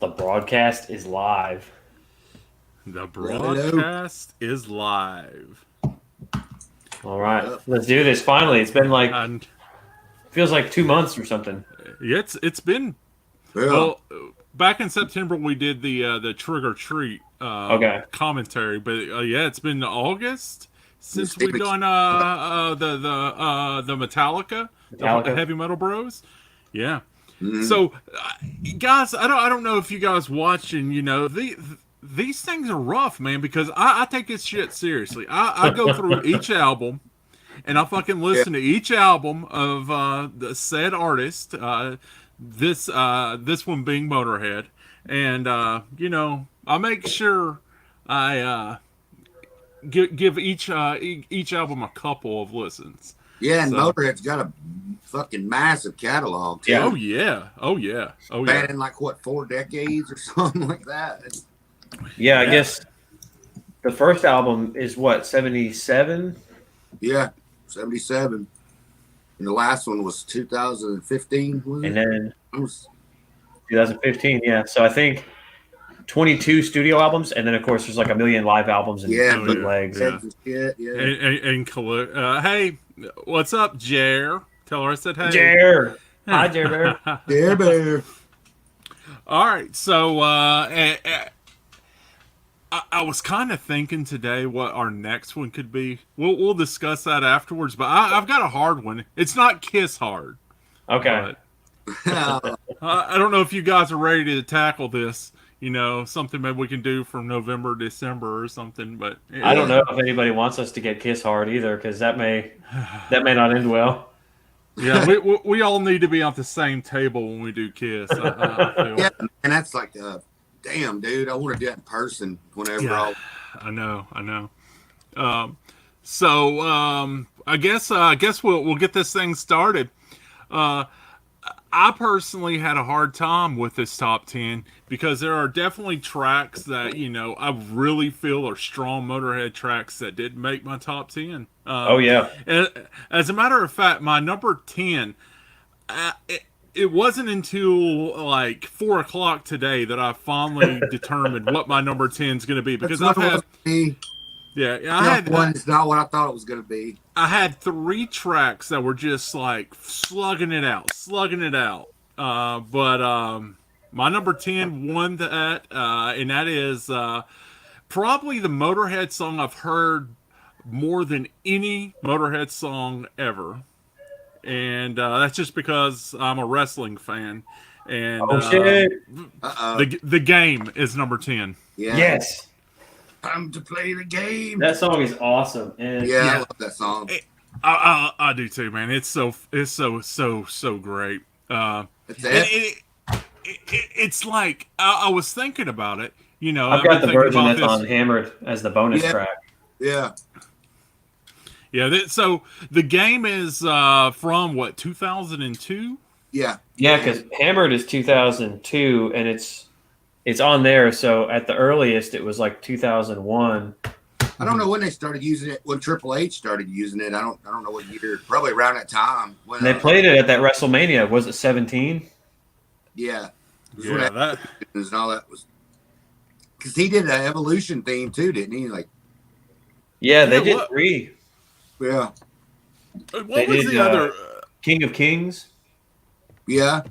The broadcast is live. The Hello. broadcast is live. All right, let's do this. Finally, it's been like And feels like 2 months or something. yeah, it's been Yeah. well back in September we did the trick or treat Okay. commentary, but yeah, it's been August since we Stevens. done the Metallica, the Metallica. Heavy Metal Bros. Yeah. Mhm. So, guys, I don't know if you guys watching, these things are rough, man, because I take this shit seriously. I go through each album and I fucking Yeah. listen to each album of the said artist. This one being Motorhead, and I make sure I give each album a couple of listens. Yeah, and So, Motorhead's got a fucking massive catalog too. Yeah. oh yeah, oh yeah, oh yeah. Spanning like what, 4 decades or something like that. Yeah, I Yeah. guess the first album is what 77, Yeah, 77. And the last one was 2015, was and it? then It was- 2015. Yeah, so I think 22 studio albums, and then of course there's like a million live albums and Yeah, Oh, but yeah. bootlegs. Yeah. and shit, yeah. Hey, what's up, Jer? Tell her I said hey. Jer, hi Jer Bear. Yeah, bear. All right, so I was kind of thinking today what our next one could be. We'll discuss that afterwards, but I've got a hard one. It's not Kiss hard, Okay, but I don't know if you guys are ready to tackle this. Something maybe we can do from November, December, or something. But I don't know if anybody wants us to get Kiss hard either, because that may not end well. Yeah, we all need to be at the same table when we do Kiss. I feel. Yeah, and that's like, damn, dude, I want to do that in person whenever Yeah, I know. I guess we'll get this thing started. I personally had a hard time with this top 10 because there are definitely tracks that I really feel are strong Motorhead tracks that didn't make my top 10. Oh yeah, And as a matter of fact, my number 10, it wasn't until like 4 o'clock today that I finally determined what my number 10 is going to be, because That's I've what it had was for me. yeah It's not what I thought it was going to be. I had 3 tracks that were just like slugging it out. But my number 10 won that, and that is probably the Motorhead song I've heard more than any Motorhead song ever. And that's just because I'm a wrestling fan. And oh shit, the game is number 10. Yeah. yes, Time to play the game. that song is awesome, and Yeah, I Yeah. love that song. I do too, man. It's so great. It's And it's like I was thinking about it. I've got the been thinking version about that's on Hammered as the bonus Yeah. track. Yeah. Yeah, so the game is from what, 2002? Yeah. Yeah, because Hammered is 2002, and it's on there. So at the earliest, it was like 2001. I don't know when they started using it. When Triple H started using it, I don't know what year. Probably around that time. When And they played it at that WrestleMania. Was it 17? Yeah. It was Yeah, when that. and all that was. Because he did an Evolution theme too, didn't he? Like, Yeah, they Yeah, did what- 3. yeah, What They was did, the other? King of Kings. yeah.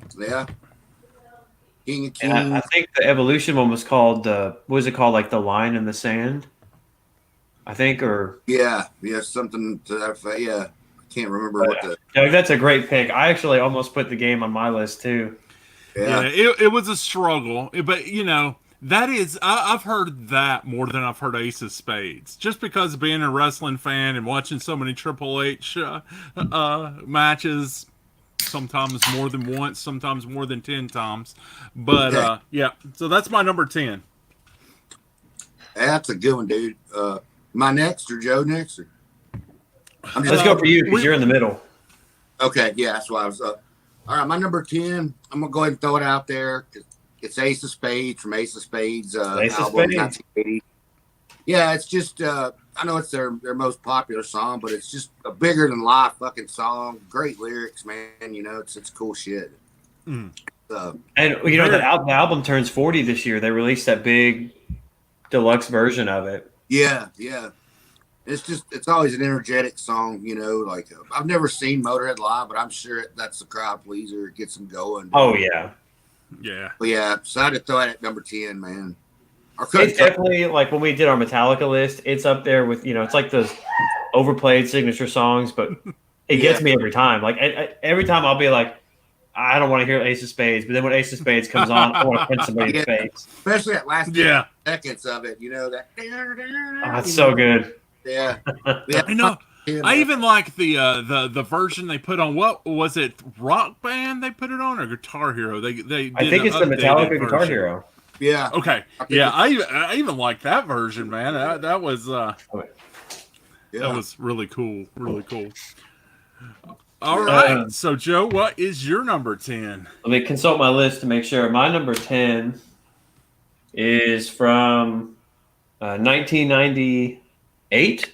King of Kings. And I think the Evolution one was called what was it called? Like the Line in the Sand, I think. Or yeah, something to that effect. Yeah, I can't remember what the. Doug, that's a great pick. I actually almost put the game on my list too. Yeah, Yeah, it was a struggle, but that is I've heard that more than I've heard Ace of Spades, just because of being a wrestling fan and watching so many Triple H matches, sometimes more than once, sometimes more than 10 times. But yeah, so that's my number 10. that's a good one, dude. My next or Joe next? Or? I'm Let's go for you because you're in the middle. Okay, yeah, that's why I was up. All right, my number 10. I'm gonna go ahead and throw it out there. It's Ace of Spades from Ace of Spades Ace of album, Spades. 1980. Yeah, it's just I know it's their most popular song, but it's just a bigger than life fucking song. Great lyrics, man. It's cool shit. Mm. And you know, the album turns 40 this year. They released that big deluxe version of it. Yeah, yeah. It's always an energetic song, you know. Like I've never seen Motorhead live, but I'm sure that's the crowd pleaser. It gets them going. Oh yeah, yeah, but yeah. So I had to throw it at number 10, man. It's definitely like when we did our Metallica list. It's up there with it's like those overplayed signature songs, but it gets me every time. Like every time I'll be like, I don't want to hear Ace of Spades, but then when Ace of Spades comes on, I want to punch somebody in the face. Especially that last seconds of it, you know that. Oh, it's so good. Yeah, I know. I even like the version they put on. What was it? Rock Band they put it on, or Guitar Hero? They I think it's the Metallica Guitar Hero. Yeah. Okay. Yeah, I even like that version, man. That was that was really cool. Really cool. All right. So Joe, what is your number 10? Let me consult my list to make sure. My number 10 is from 1998.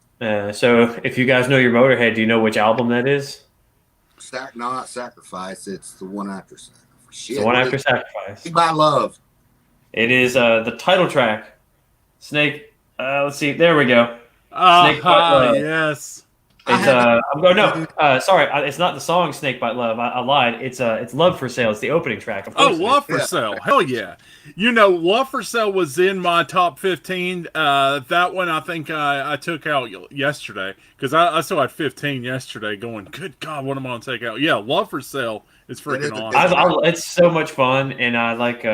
So if you guys know your Motorhead, do you know which album that is? Not Sacrifice. It's the one after Sacrifice. Shit, the one after Sacrifice. Snake by Love. It is the title track. Snake. Let's see. There we go. Snake by Love. Yes. It's sorry, it's not the song "Snake Bite Love." I lied. It's "Love for Sale." It's the opening track. Of course Love for Sale. Hell yeah! You know, "Love for Sale" was in my top 15. That one I think I took out yesterday because I still had 15 yesterday. Going, good God, what am I gonna take out? Yeah, "Love for Sale" is freaking awesome. It's so much fun, and I like.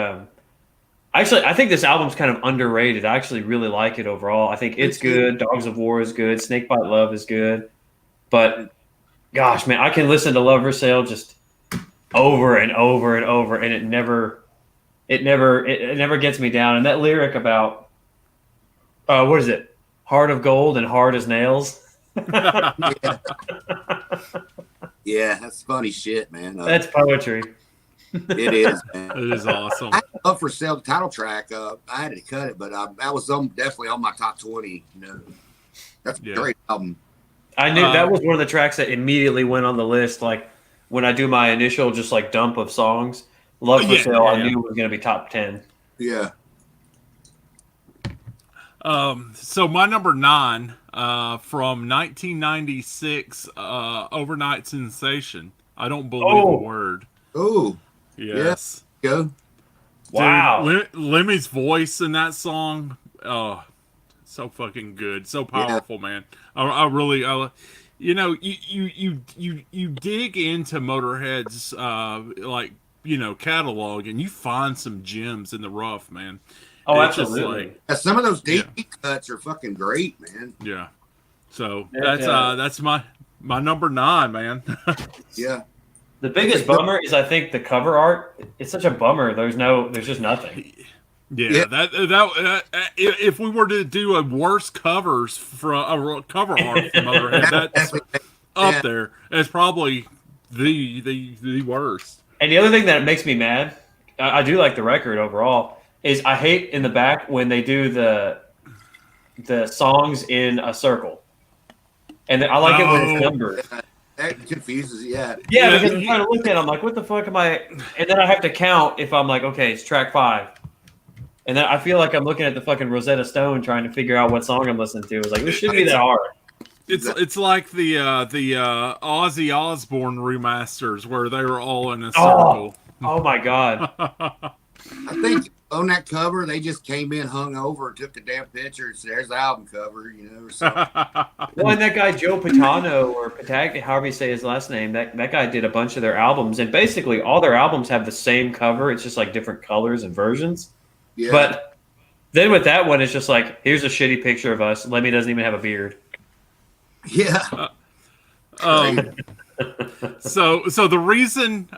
Actually, I think this album's kind of underrated. I actually really like it overall. I think it's good. Dogs of War is good. Snake Bite Love is good. But gosh, man, I can listen to Love for Sale just over and over and over, and it never gets me down. And that lyric about what is it? Heart of gold and hard as nails. Yeah, that's funny shit, man. That's poetry. It is, man. It is awesome. Love for Sale title track. I had to cut it, but that was definitely on my top 20. You know, that's a great album. I knew that was one of the tracks that immediately went on the list. Like when I do my initial just like dump of songs, Love for Sale, I knew was going to be top 10. Yeah. So my number 9 from 1996, Overnight Sensation. I don't believe a word. Oh. Yes. Yeah. Go. Wow. Dude, Lemmy's voice in that song. Oh. So fucking good, so powerful, man. I really, you know, you dig into Motorhead's catalog, and you find some gems in the rough, man. Oh, it's absolutely. Some of those deep cuts are fucking great, man. Yeah. So that's my number 9, man. Yeah. The biggest bummer is I think the cover art. It's such a bummer. There's just nothing. Yeah, that if we were to do a worst covers for a cover art from Motorhead, that's up there. It's probably the worst. And the other thing that makes me mad, I do like the record overall, is I hate in the back when they do the songs in a circle, and I like it when it's numbered. That confuses, Yeah, because I'm trying to look at it, I'm like, what the fuck am I? And then I have to count if I'm like, okay, it's track 5. And then I feel like I'm looking at the fucking Rosetta Stone trying to figure out what song I'm listening to. It's like, this shouldn't be that hard. It's like the Ozzy Osbourne remasters where they were all in a circle. Oh my God. I think on that cover, they just came in hungover, took the damn picture, and said, there's the album cover, you know. So. Well, and that guy Joe Patano, or Patagni, however you say his last name, that guy did a bunch of their albums, and basically all their albums have the same cover. It's just like different colors and versions. Yeah. But then with that one, it's just like, here's a shitty picture of us. Lemmy doesn't even have a beard. Yeah. So the reason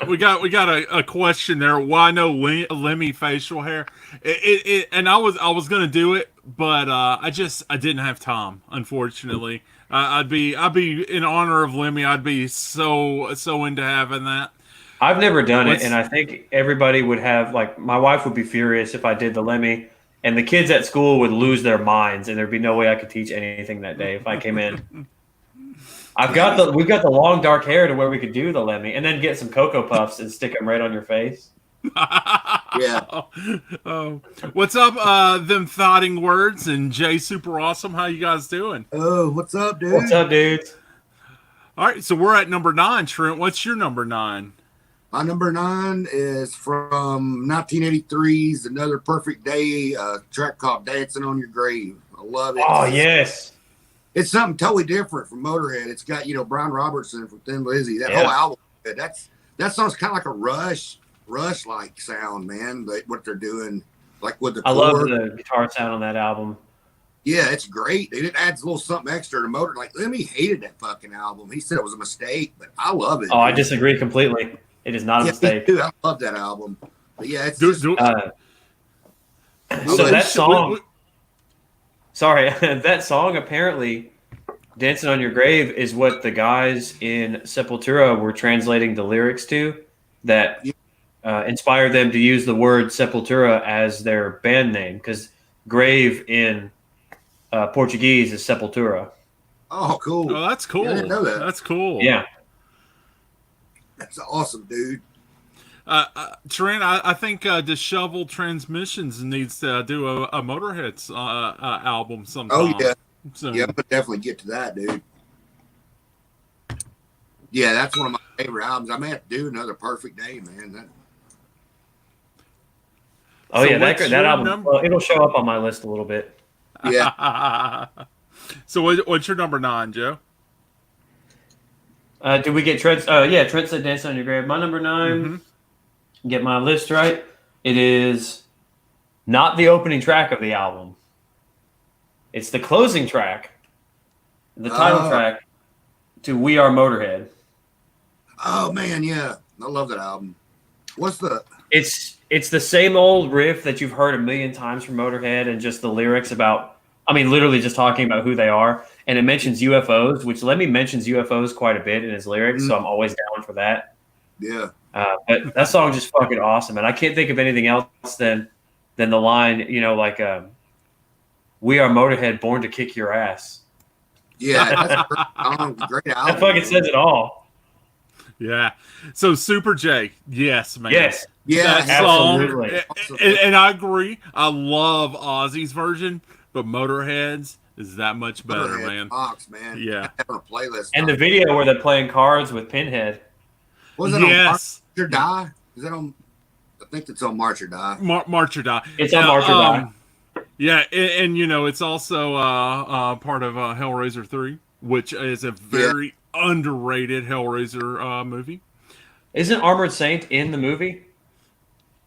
we got a question there. Why no Lemmy facial hair? And I was gonna do it, but I didn't have time. Unfortunately, I'd be in honor of Lemmy. I'd be so into having that. I've never done it, and I think everybody would have, like, my wife would be furious if I did the Lemmy, and the kids at school would lose their minds, and there'd be no way I could teach anything that day if I came in. We've got the long dark hair to where we could do the Lemmy, and then get some Cocoa Puffs and stick them right on your face. Yeah. Oh, what's up, them thoughting words and Jay Super Awesome? How you guys doing? Oh, what's up, dude? What's up, dudes? All right, so we're at number 9. Trent, what's your number 9? My number 9 is from 1983's Another Perfect Day, track called Dancing on Your Grave. I love it. Oh, yes. It's something totally different from Motorhead. It's got, Brian Robertson from Thin Lizzy. That whole album, that song's kind of like a Rush-like sound, man. What they're doing, like with the I love the guitar sound on that album. Yeah, it's great. It adds a little something extra to Motor. Like, Lemmy hated that fucking album. He said it was a mistake, but I love it. Oh, I disagree completely. It is not a mistake. Dude, I love that album. But yeah, it's so that song. Sorry, that song apparently, "Dancing on Your Grave," is what the guys in Sepultura were translating the lyrics to. That inspired them to use the word Sepultura as their band name, because grave in Portuguese is Sepultura. Oh, cool. Oh, that's cool. Yeah, I didn't know that. That's cool. Yeah. That's awesome, dude. Trent, I think Disheveled Transmissions needs to do a Motorhead's album sometime. Oh, yeah. So, Yeah, but definitely get to that, dude. Yeah, that's one of my favorite albums. I may have to do Another Perfect Day, man. That album. Well, it'll show up on my list a little bit. Yeah. So what's your number 9, Joe? Did we get Trent? Trent said "Dancing on Your Grave." My number 9. Get my list right. It is not the opening track of the album. It's the closing track, the title track to "We Are Motorhead." Oh man, yeah, I love that album. What's the? It's the same old riff that you've heard a million times from Motorhead, and just the lyrics about. I mean, literally just talking about who they are, and it mentions UFOs, which Lemmy mentions UFOs quite a bit in his lyrics, so I'm always down for that. Yeah. But that song's just fucking awesome, and I can't think of anything else than the line, "We are Motorhead, born to kick your ass." Yeah, that's a great album. That fucking says it all. Yeah. So Super J, yes, man. Yes. Yeah, that song, absolutely. And I agree. I love Ozzy's version, but Motorhead's is that much better, Motorhead man. Box, man. Yeah. Having a playlist. And the video where they're playing cards with Pinhead. Was it on March or Die? Is that on? I think it's on March or Die. March or Die. It's on March or Die. Yeah, and it's also part of Hellraiser 3, which is a very underrated Hellraiser movie. Isn't Armored Saint in the movie?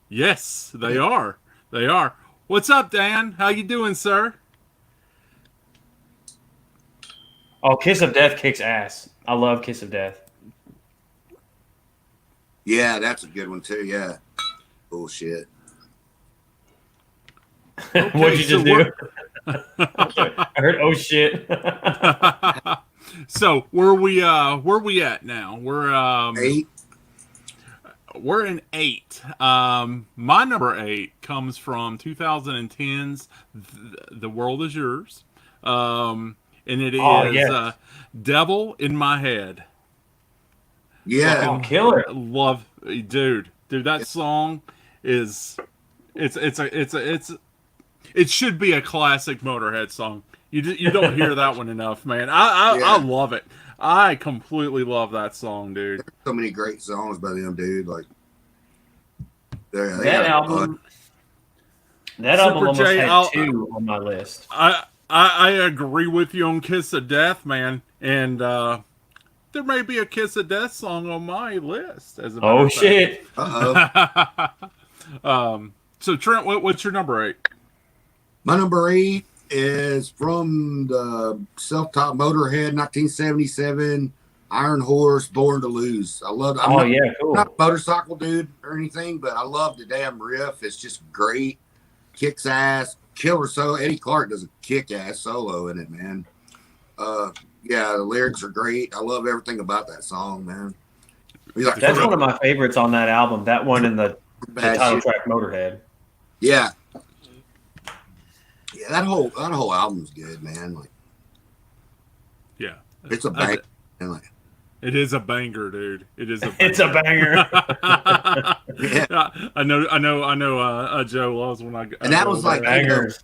Yes, they are. They are. What's up, Dan? How you doing, sir? Oh, Kiss of Death kicks ass. I love Kiss of Death. Yeah, that's a good one too. Yeah. Bullshit. Okay, what'd you just do? I heard "oh shit." So where we at now? We're 8. We're in 8. My number 8 comes from 2010's "The World Is Yours," and it is "Devil in My Head." Yeah, killer. Love, dude. That song is it should be a classic Motorhead song. You don't hear that one enough, man. I love it. I completely love that song, dude. There's so many great songs by them, dude. Like that album. That album almost had 2 on my list. I agree with you on Kiss of Death, man, and there may be a Kiss of Death song on my list. As a matter of fact. Shit! So Trent, what's your number 8? My number 8 is from the self-taught Motorhead, 1977, Iron Horse, Born to Lose. I love. Cool. Not a motorcycle dude or anything, but I love the damn riff. It's just great. Kicks ass. Killer solo. Eddie Clark does a kick-ass solo in it, man. Yeah, the lyrics are great. I love everything about that song, man. That's one of my favorites on that album. That one and the title track, Motorhead. Yeah. Yeah, that whole album's good, man. Like, yeah, it's a bang. And like, It is a banger, dude. It is a banger. It's a banger. I know. Joe loves when I. and that was like, Bangers.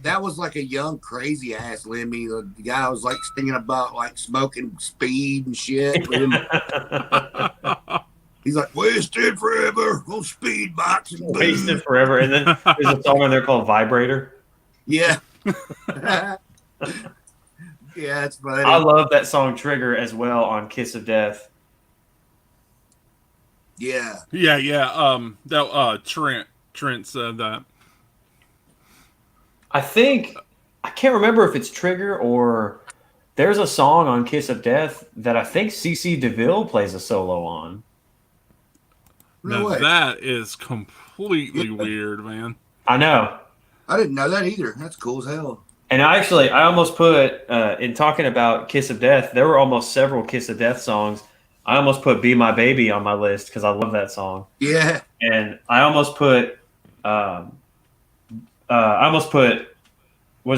that was like a young crazy ass Lemmy. The guy was like singing about like smoking speed and shit. He's like, wasted forever on speed bikes and booze. Wasted forever. And then there's a song on there called Vibrator. Yeah. Yeah, it's funny. I love that song Trigger as well on Kiss of Death. Yeah. That Trent said that. I can't remember if it's Trigger or there's a song on Kiss of Death that I think CC DeVille plays a solo on. No Now way. that is completely weird, man. I know. I didn't know that either. That's cool as hell. And I almost put, in talking about Kiss of Death, there were almost several Kiss of Death songs. I almost put Be My Baby on my list because I love that song. Yeah. And I almost put, what's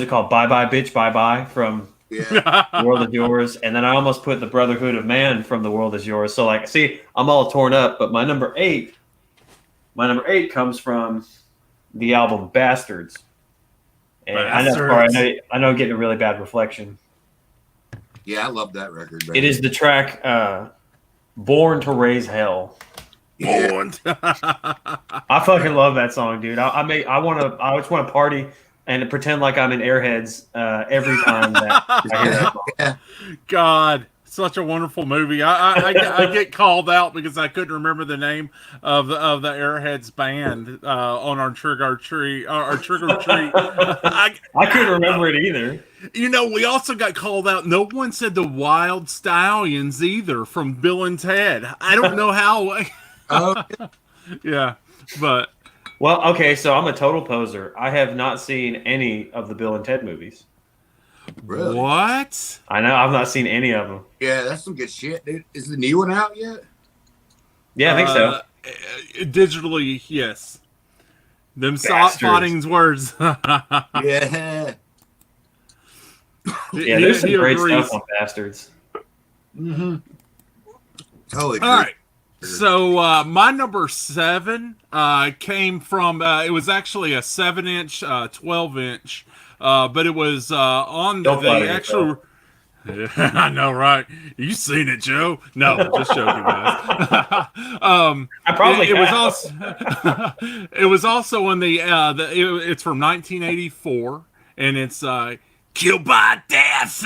it called? Bye Bye Bitch Bye Bye from Yeah. The World Is Yours. And then I almost put The Brotherhood of Man from The World Is Yours. So like, see, I'm all torn up, but my number eight comes from the album Bastards. And I know I'm getting a really bad reflection. Yeah, I love that record. Man. It is the track Born to Raise Hell. Yeah. I fucking love that song, dude. I just want to party and pretend like I'm in Airheads every time that I hear that song. Yeah. God, such a wonderful movie. I get called out because I couldn't remember the name of the Airheads band on our trick or treat. I couldn't remember it either. You know, we also got called out. No one said the Wild Stallions either from Bill and Ted. I don't know how. Oh, yeah, but well, okay. So I'm a total poser. I have not seen any of the Bill and Ted movies. really? What? I know I've not seen any of them. Yeah, that's some good shit, dude. Is the new one out yet? Yeah, I think so. Digitally, yes. Them Bastards. Fotting's words. Yeah. Yeah, there's some great agrees. stuff on Bastards. Mm-hmm. Totally. All right. So my number 7 came from. It was actually a 7-inch, 12-inch, but it was on Don't the flatter actual. I know, right? You seen it, Joe? No, just joking, guys. I probably it was have. also it was also in it's from 1984, and it's "Killed by Death."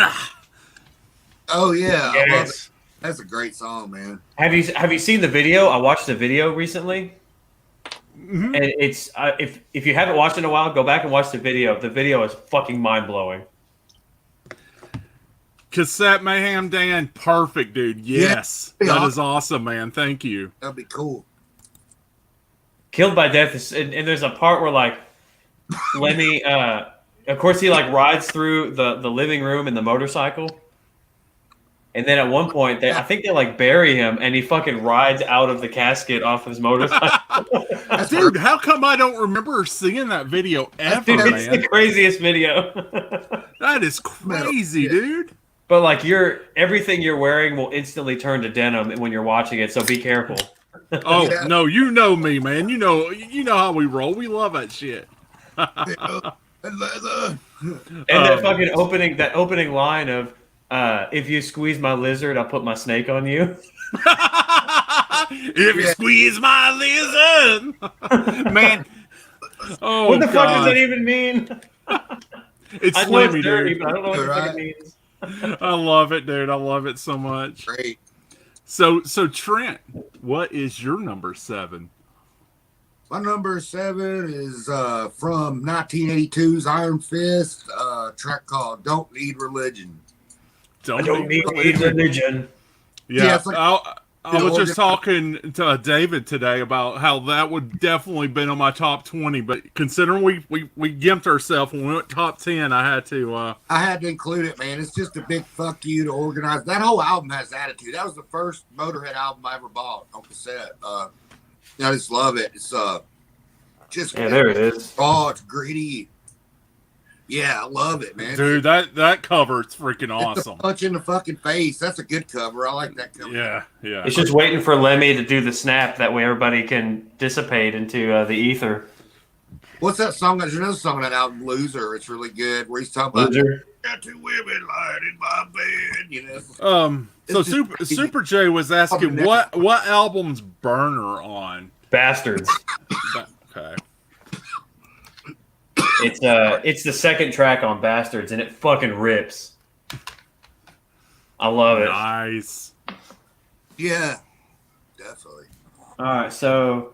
Oh yeah. I love it. Yes. That's a great song, man. Have you seen the video? I watched the video recently, Mm-hmm. and it's if you haven't watched it in a while, go back and watch the video. The video is fucking mind blowing. Cassette Mayhem Dan, perfect, dude. Yes, Yeah. that is awesome, man. Thank you. That'd be cool. Killed by Death is, and there's a part where like Lemmy, of course he like rides through the living room in the motorcycle, and then at one point I think they like bury him, and he fucking rides out of the casket off his motorcycle. Dude, how come I don't remember seeing that video ever, Dude, it's man? the craziest video. That is crazy, dude. But like everything you're wearing will instantly turn to denim when you're watching it, so be careful. Oh Yeah. no, you know me, man. You know how we roll. We love that shit. And leather. And that fucking opening line of if you squeeze my lizard, I'll put my snake on you. If you squeeze my lizard, man. Oh, What the fuck God. does that even mean? It's I know Slimmy, it's dirty, dude. but I don't know what the fuck Right. it means. I love it, dude. I love it so much. Great. So Trent, what is your number 7? My number 7 is from 1982's Iron Fist, track called "Don't Need Religion." I don't need religion. Yeah, it's like- I was just talking to David today about how that would definitely been on my top 20, but considering we gimped ourselves when we went top 10, I had to. I had to include it, man. It's just a big fuck you to organize. That whole album has attitude. That was the first Motorhead album I ever bought on cassette. I just love it. It's just Yeah, there it is. raw. It's gritty. Yeah, I love it, man. Dude, that cover is freaking It's awesome. a punch in the fucking face. That's a good cover. I like that cover. Yeah. It's just waiting for Lemmy to do the snap. That way everybody can dissipate into the ether. What's that song? There's another song on that album, Loser. It's really good. Where he's talking about Loser. got two women lying in my bed. You know. So It's just Super J was asking what album's Burner on? Bastards. Okay. It's the second track on Bastards, and it fucking rips. I love it. Nice. Yeah, definitely. All right, so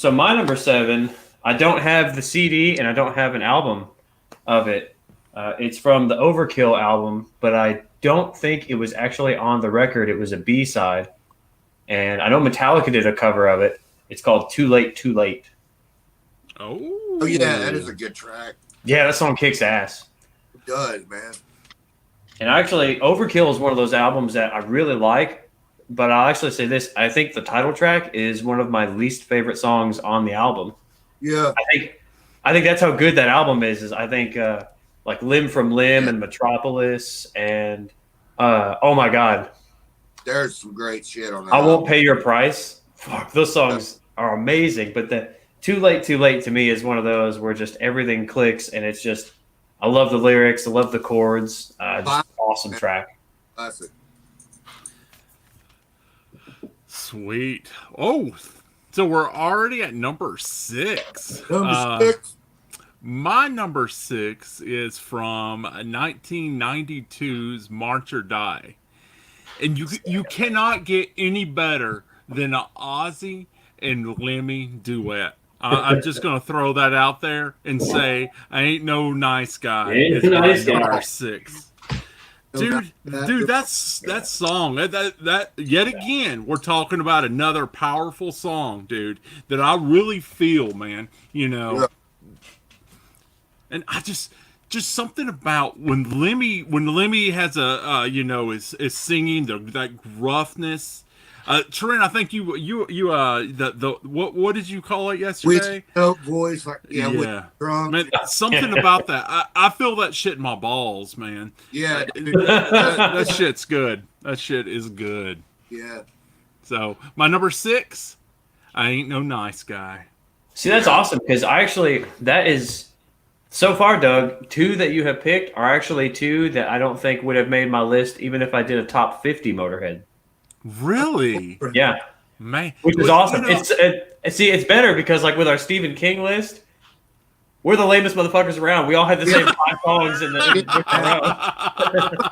my number 7, I don't have the CD and I don't have an album of it. It's from the Overkill album, but I don't think it was actually on the record. It was a B-side, and I know Metallica did a cover of it. It's called "Too Late, Too Late." Oh yeah, that is a good track. Yeah, that song kicks ass. It does, man. And actually, Overkill is one of those albums that I really like, but I'll actually say this. I think the title track is one of my least favorite songs on the album. Yeah. I think that's how good that album is I think like Limb from Limb and Metropolis and oh my God. There's some great shit on that. I Won't Pay Your Price. Fuck, those songs are amazing, but the Too Late, Too Late to me is one of those where just everything clicks and it's just, I love the lyrics, I love the chords, just awesome track. Classic. Sweet. Oh, so we're already at number 6. Number 6. My number 6 is from 1992's March or Die. And you cannot get any better than an Ozzy and Lemmy duet. I'm just going to throw that out there and say, I Ain't No Nice Guy. Ain't No Nice Guy. Number 6. Dude, that song, that yet again, we're talking about another powerful song, dude, that I really feel, man, you know. Yeah. And I just something about when Lemmy has a is singing that gruffness. Trent, I think you the what did you call it yesterday? With voice, like drunk. Man, something about that. I feel that shit in my balls, man. Yeah, that shit's good. That shit is good. Yeah. So my number 6, I Ain't No Nice Guy. See, that's awesome because that is so far, Doug. 2 that you have picked are actually 2 that I don't think would have made my list, even if I did a top 50 Motorhead. Really? Yeah, man, which is awesome. It's better because like with our Stephen King list, we're the lamest motherfuckers around. We all had the same 5 songs in the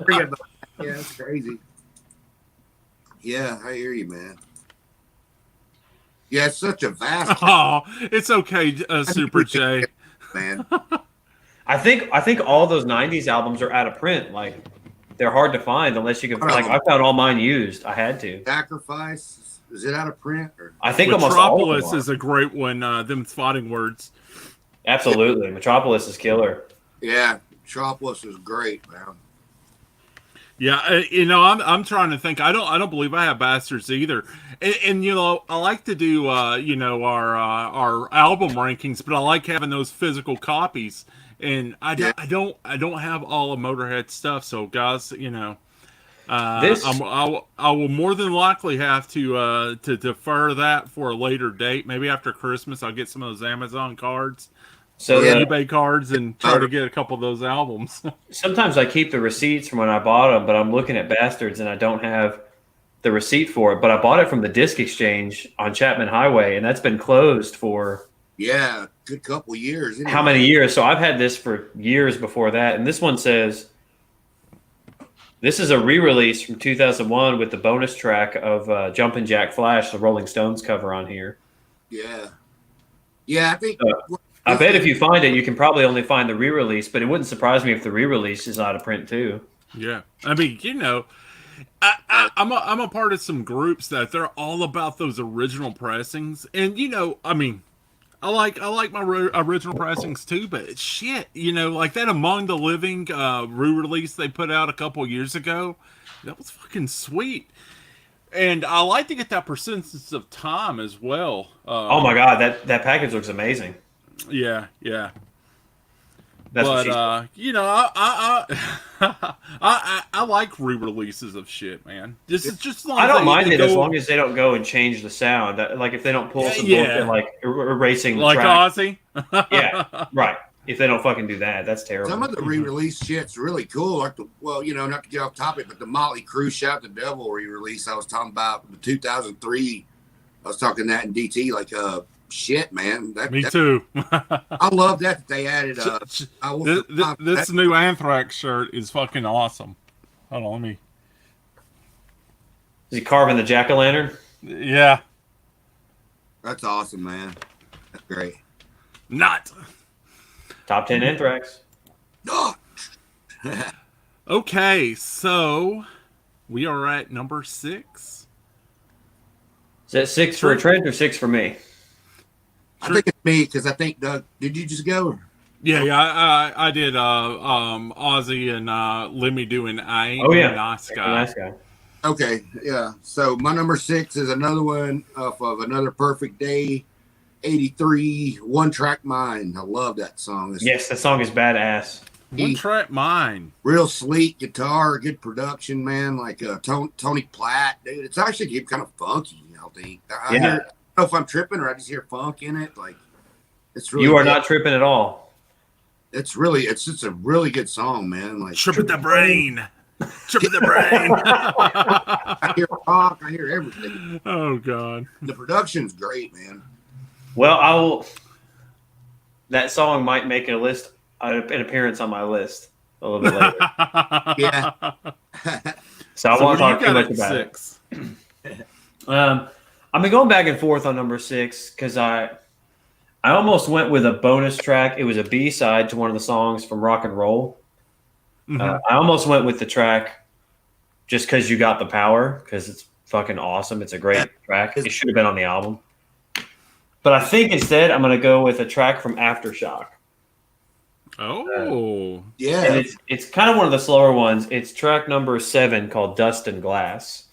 row. Yeah, that's crazy. Yeah, I hear you, man. Yeah, it's such a vast. Oh, it's okay, Super J. Man. I think all those '90s albums are out of print. Like they're hard to find unless you can. Like I found all mine used. I had to. Sacrifice, is it out of print? Or? I think almost all of Metropolis them is a great one. Them fighting words. Absolutely, Metropolis is killer. Yeah, Metropolis is great, man. Yeah, I'm trying to think. I don't believe I have Bastards either. And I like to do our album rankings, but I like having those physical copies. And I don't have all of Motorhead stuff. So guys, I will more than likely have to defer that for a later date. Maybe after Christmas, I'll get some of those Amazon cards. So eBay cards and try to get a couple of those albums. Sometimes I keep the receipts from when I bought them, but I'm looking at Bastards and I don't have the receipt for it. But I bought it from the Disc Exchange on Chapman Highway, and that's been closed for a good couple years. How many years? So I've had this for years before that, and this one says this is a re-release from 2001 with the bonus track of Jumpin' Jack Flash, the Rolling Stones cover on here. Yeah, I think. I bet if you find it, you can probably only find the re-release, but it wouldn't surprise me if the re-release is out of print too. Yeah, I mean, I'm a part of some groups that they're all about those original pressings, and I mean, I like my original pressings too, but shit, like that Among the Living re-release they put out a couple years ago, that was fucking sweet. And I like to get that Persistence of Time as well. Oh my god, that package looks amazing. Yeah. That's what But she said. you know, I like re-releases of shit, man. This is just as long I as don't mind they it as go, long as they don't go and change the sound. Like if they don't pull some bullshit yeah, like erasing the like track. Ozzy. Yeah, right. If they don't fucking do that, that's Some terrible. of the re-release shit's really cool. Like not to get off topic, but the Motley Crue "Shout the Devil" re-release I was talking about, the 2003. I was talking that in DT. Like, shit, man. Me too. I love that they added. This new Anthrax shirt is fucking awesome. Hold on, let me. Is he carving the jack-o'-lantern? Yeah, That's awesome, man. That's great. not. Top 10 Anthrax. Oh. Okay, so we are at number 6. Is that 6 for a Trent or 6 for me? I think it's me because I think Doug. Did you just go? Yeah, I did. Ozzy and Lemmy doing "I Ain't Oh No yeah, Nice Ain't Guy." no nice guy. Okay, yeah. So my number 6 is another one of Another Perfect Day, 83, One Track Mind. I love that song. It's Yes, that song is badass. One Track Mind. real sleek guitar, good production, man. Like Tony Platt, dude. It's actually kind of funky, I think. I don't know if I'm tripping or I just hear funk in it. Like, it's really You are good. not tripping at all. It's just a really good song, man. Like, Tripping the brain. Tripping the brain. I hear rock, I hear everything. Oh God. The production's great, man. Well, that song might make an appearance on my list a little bit later. Yeah. So I won't what do talk you too got much at about it. 6? I've been going back and forth on number 6 because I almost went with a bonus track. It was a B-side to one of the songs from Rock and Roll. Mhm. I almost went with the track just because You Got the Power, because it's fucking awesome. It's a great track. It should have been on the album. But I think instead I'm going to go with a track from Aftershock. Oh. Yeah. And it's kind of one of the slower ones. It's track number 7 called Dust and Glass.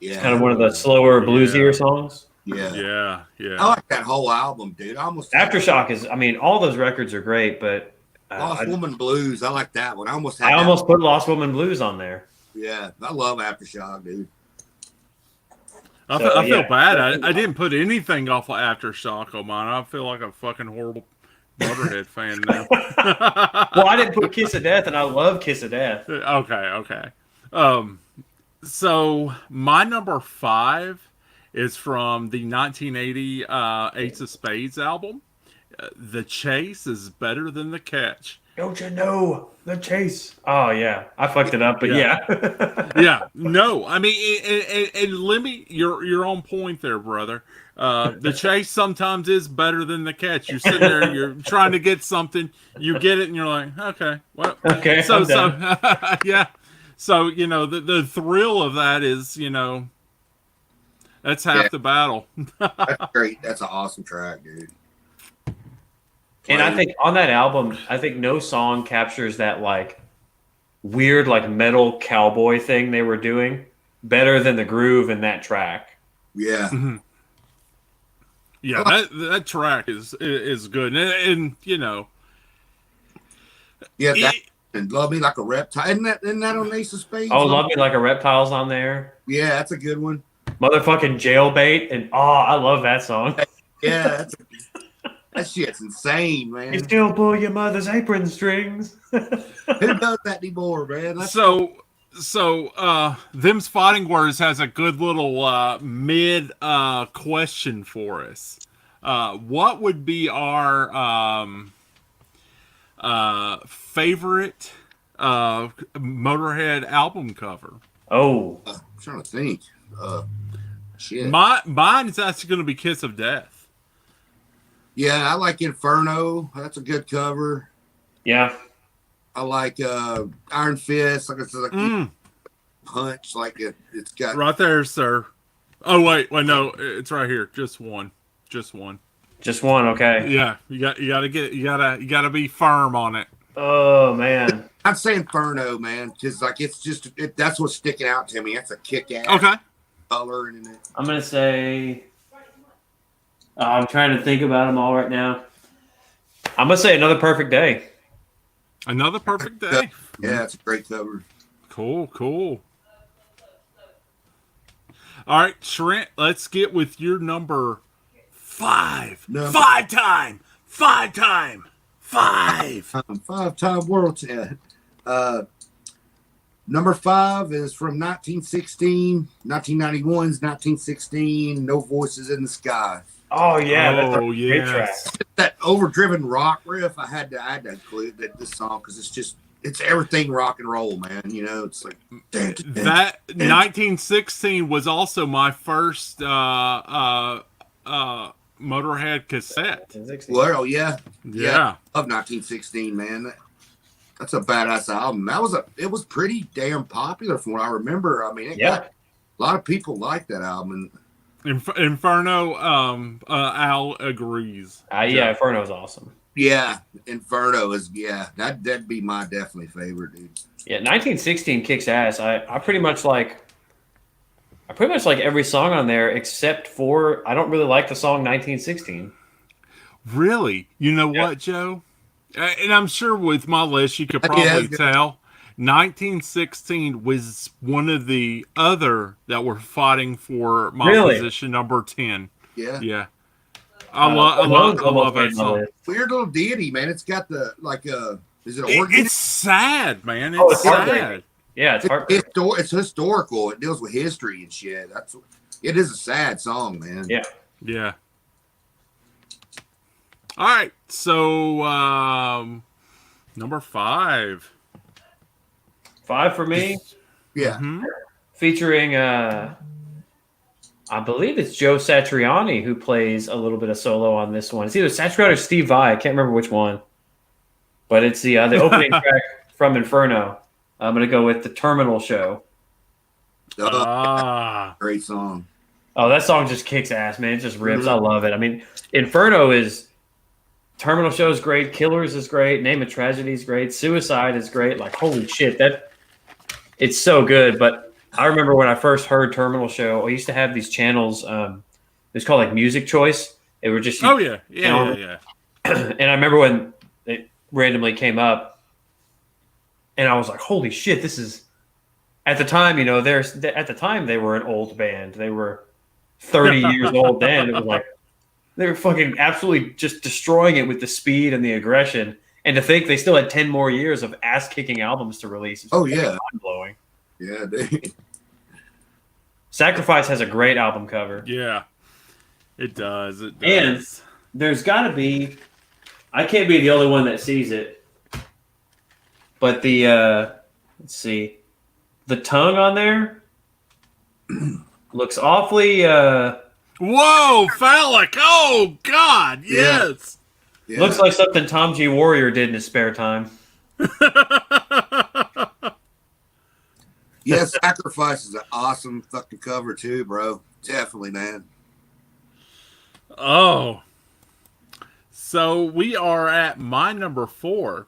Yeah. It's kind of one of the slower, bluesier songs. Yeah. Yeah. Yeah. I like that whole album, dude. Aftershock is, I mean, all those records are great, but Lost Woman Blues. I like that one. I almost put Lost Woman Blues on there. Yeah, I love Aftershock, dude. I feel bad. I didn't put anything off of Aftershock on mine. I feel like a fucking horrible Motorhead fan now. Well, I didn't put Kiss of Death, and I love Kiss of Death. Okay. So my number 5 is from the 1980 Ace of Spades album. The Chase is better than the Catch. Don't you know the chase? Oh yeah, I fucked it up, but yeah. Yeah. No, I mean, and Lemmy, you're on point there, brother. The chase sometimes is better than the catch. You're sitting there, you're trying to get something, you get it, and you're like, okay, well, Okay, so I'm done. yeah. So the thrill of that is that's half the battle. That's great. That's an awesome track, dude. And I think on that album, I think no song captures that like weird like metal cowboy thing they were doing better than the groove in that track. Yeah. Mm-hmm. Yeah, that track is good, and Yeah, that and Love Me Like a Reptile. Isn't that on Ace of Spades? Oh, Love Me Like a Reptile's on there. Yeah, that's a good one. Motherfucking Jailbait, and I love that song. Yeah, that shit's insane, man. You still pull your mother's apron strings. Who does that anymore, man? So Them's Fighting Words has a good little mid question for us. What would be our favorite Motorhead album cover? Oh, I'm trying to think. Shit. Mine is actually going to be Kiss of Death. Yeah, I like Inferno. That's a good cover. yeah. I like Iron Fist. Like it's like punch. Like it's got Right there, sir. Oh wait, no, it's right here. Just one. Just one. Okay. Yeah, you gotta be firm on it. Oh man. I'd say Inferno, man, because like that's what's sticking out to me. That's a kick-ass Okay. color in it. I'm gonna say. I'm trying to think about them all right now. I'm gonna say Another Perfect Day. Another Perfect Day. Yeah, it's a great cover. Cool, cool. All right, Trent, let's get with your number 5. Number- Five time. 5-time world champ. Number 5 is from 1916, 1991's 1916, No Voices in the Sky. Oh yeah, that's a Oh, great track. yes. That overdriven rock riff, I had to include this song because it's everything rock and roll, man. You know, it's like That 1916 was also my first Motorhead cassette. well, yeah, Yeah. of 1916, man. That's a badass album. It was pretty damn popular from what I remember. I mean, Yeah. a lot of people like that album. Inferno, Al agrees. Yeah, Inferno's awesome. Yeah, Inferno is that'd be my definitely favorite, dude. Yeah, 1916 kicks ass. I pretty much like every song on there except for I don't really like the song 1916. Really? You know Yeah. what, Joe? And I'm sure with my list, you could Yeah, probably that's good. tell 1916 was one of the other that were fighting for my Really? position number 10. Yeah. Yeah. I Ramones love almost that made my song. list. Weird little deity, man. It's got the is it organ? It's sad, man. Oh, It's it's heartbreaking. sad. Yeah, it's heartbreaking. It's historical. It deals with history and shit. It is a sad song, man. Yeah. Yeah. All right. So, number 5. 5 for me, Yeah. Mhm. featuring I believe it's Joe Satriani who plays a little bit of solo on this one. It's either Satriani or Steve Vai. I can't remember which one. But it's the opening track from Inferno. I'm going to go with The Terminal Show. Oh, Ah. great song. Oh, that song just kicks ass, man. It just rips. Mhm. I love it. I mean, Inferno is Terminal Show is great. Killers is great. Name of Tragedy is great. Suicide is great. Like, holy shit, it's so good. But I remember when I first heard Terminal Show, I used to have these channels. It was called like Music Choice. They were just Oh, yeah. Yeah. and I remember when it randomly came up, and I was like, "Holy shit! This is." At the time, you know, at the time they were an old band. They were 30 years old then. It was like they were fucking absolutely just destroying it with the speed and the aggression. And to think they still had 10 more years of ass kicking albums to release. Oh, yeah. Mind blowing. Yeah, dude. Sacrifice has a great album cover. Yeah. It does. It And does. there's got to be, I can't be the only one that sees it, but let's see, the tongue on there looks awfully, Whoa, phallic. Oh, God. Yes. Yeah. looks like something Tom G. Warrior did in his spare time. Yeah, Sacrifice is an awesome fucking cover too, bro. Definitely, man. Oh. So we are at my number 4.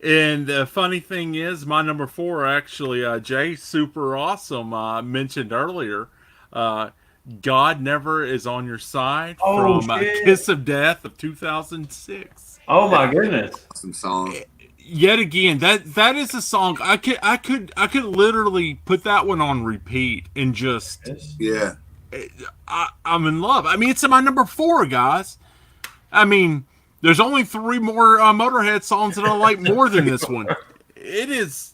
And the funny thing is, my number 4 actually, Jay Super Awesome mentioned earlier. God Never Is on Your Side Oh, from shit. Kiss of Death of 2006. Oh my goodness. Awesome song. Yet again, that is a song I could literally put that one on repeat and just Yeah. I'm in love. I mean, it's in my number 4, guys. I mean, there's only 3 more Motorhead songs that I like more than this one. It is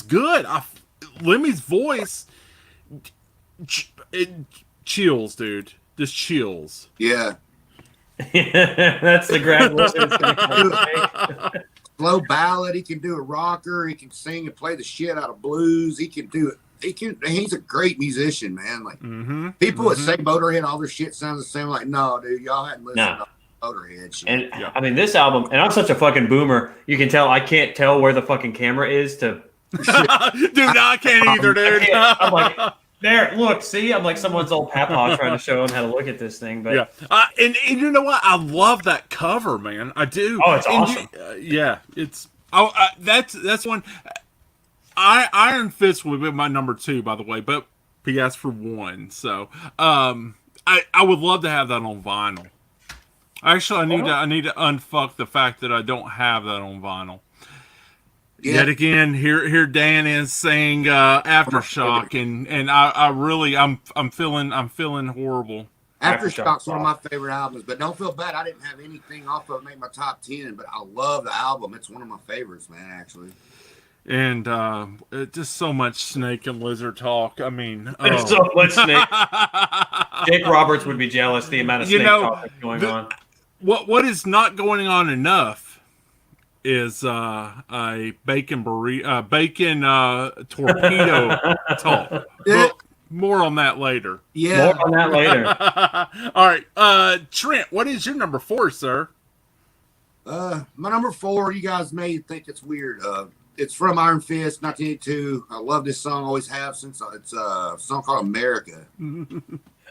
good. Lemmy's voice, it chills, dude. Just chills. Yeah. That's the graduation it's gonna take. Slow ballad. He can do a rocker. He can sing and play the shit out of blues. He can do it. He's a great musician, man. Like people that say Motorhead, all their shit sounds the same. Like, no, dude, y'all hadn't listened to Motorhead shit. And Yeah. I mean, this album, and I'm such a fucking boomer. You can tell I can't tell where the fucking camera is to. Dude, I can't either, dude. I'm like, there, look, see, I'm like someone's old papa trying to show him how to look at this thing. But Yeah, and you know what? I love that cover, man. I do. Oh, it's And awesome. Yeah, it's that's one. Iron Fist would be my number 2, by the way, but he asked for 1, so I would love to have that on vinyl. Actually, I need to unfuck the fact that I don't have that on vinyl. Yet again, here Dan is saying Aftershock, and I really I'm feeling horrible. Aftershock's one of my favorite albums, but don't feel bad. I didn't have anything off of it make my top 10, but I love the album. It's one of my favorites, man, actually. And just so much snake and lizard talk. I mean, there's so much snake. Jake Roberts would be jealous the amount of snake talk that's going on. What is not going on enough is a bacon torpedo talk. Well, more on that later. Yeah. More on that later. All right. Trent, what is your number 4, sir? My number 4, you guys may think it's weird. It's from Iron Fist, 1982. I love this song, always have since. It's a song called America.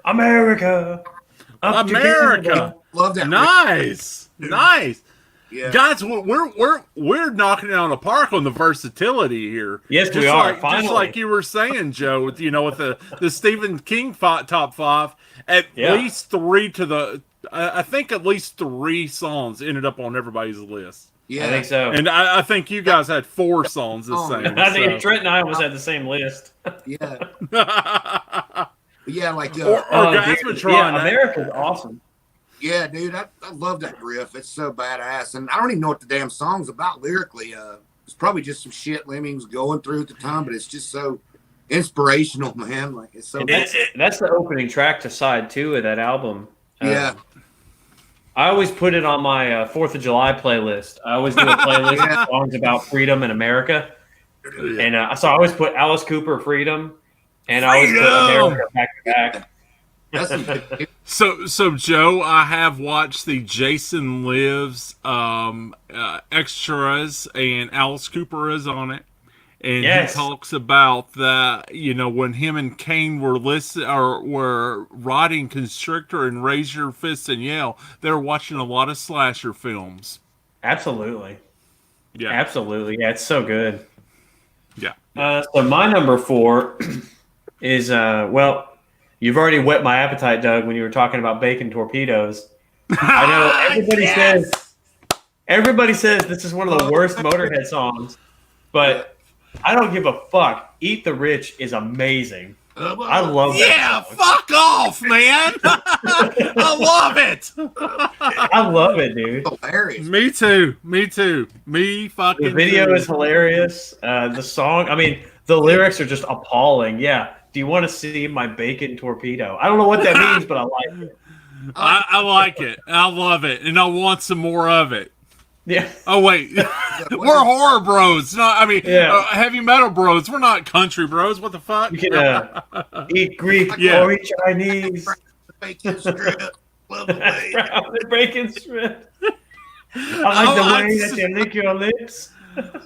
America. America. Love that. Nice. Nice. Yeah. Guys, we're knocking it out of the park on the versatility here. Yes, we are. Finally. Just like you were saying, Joe, with the Stephen King top 5, at least 3 to the. I think at least 3 songs ended up on everybody's list. Yeah, I think so. And I think you guys had 4 songs the same. I think Trent and I almost had the same list. Yeah. Yeah, like America's awesome. Yeah, dude, I love that riff. It's so badass, and I don't even know what the damn song's about lyrically. It's probably just some shit Lemming's going through at the time, but it's just so inspirational, man. Like it's so. That's the opening track to side 2 of that album. Yeah. I always put it on my 4th of July playlist. I always do a playlist of songs about freedom in America, and so I always put Alice Cooper, Freedom, and I always put America back to back. So Joe, I have watched the Jason Lives extras, and Alice Cooper is on it, and he talks about that. When him and Kane were were riding Constrictor and Raise Your Fist and Yell, they were watching a lot of slasher films. Absolutely, yeah, absolutely, yeah, it's so good. Yeah. So my number 4 is you've already whet my appetite, Doug, when you were talking about bacon torpedoes. I know everybody says this is one of the worst Motorhead songs, but I don't give a fuck. Eat the Rich is amazing. I love that. Yeah, fuck off, man. I love it. I love it, dude. Hilarious. Me too. Me fucking The video too. is hilarious. The song, I mean, the lyrics are just appalling. Yeah. Do you want to see my bacon torpedo? I don't know what that means, but I like it. I like it. I love it. And I want some more of it. Yeah. Oh, wait. We're horror bros. Heavy metal bros. We're not country bros. What the fuck? You can eat Greek or eat Chinese. Bacon strip. Love the bacon strip. I like the way that you lick your lips.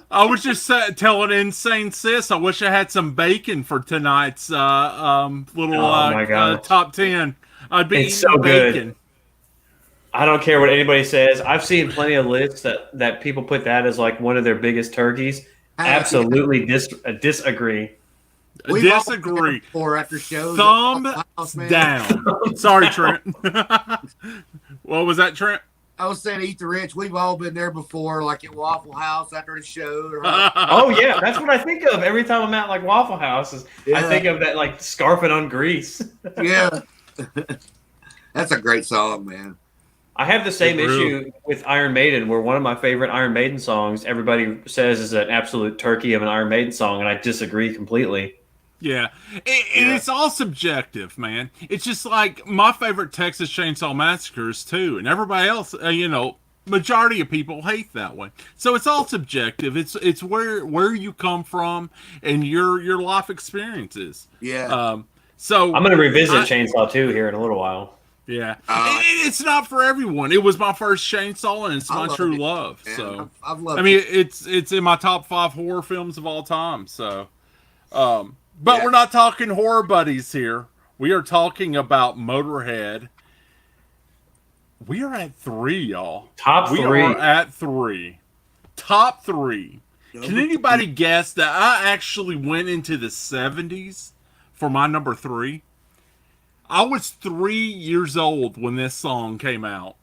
I was just telling Insane Sis, I wish I had some bacon for tonight's little top 10. I'd be eating so bacon. Good. I don't care what anybody says. I've seen plenty of lists that people put that as like one of their biggest turkeys. Absolutely disagree. Disagree. After shows. Thumbs down. Sorry, Trent. What was that, Trent? I was saying Eat the Rich. We've all been there before, like at Waffle House after the show. Oh, yeah. That's what I think of every time I'm at like Waffle House. I think of that like scarfing on grease. Yeah. That's a great song, man. I have the same issue with Iron Maiden, where one of my favorite Iron Maiden songs, everybody says is an absolute turkey of an Iron Maiden song, and I disagree completely. Yeah. And it's all subjective, man. It's just like my favorite Texas Chainsaw Massacres, too. And everybody else, majority of people hate that one. So it's all subjective. It's where you come from and your life experiences. Yeah. So I'm going to revisit Chainsaw 2 here in a little while. Yeah. It's not for everyone. It was my first Chainsaw, and it's my true love. Man. So I've loved it's in my top 5 horror films of all time. So but we're not talking horror buddies here. We are talking about Motorhead. We are at 3, y'all. Top 3. We are at 3. Top 3. Can anybody guess that I actually went into the 70s for my number 3? I was 3 years old when this song came out.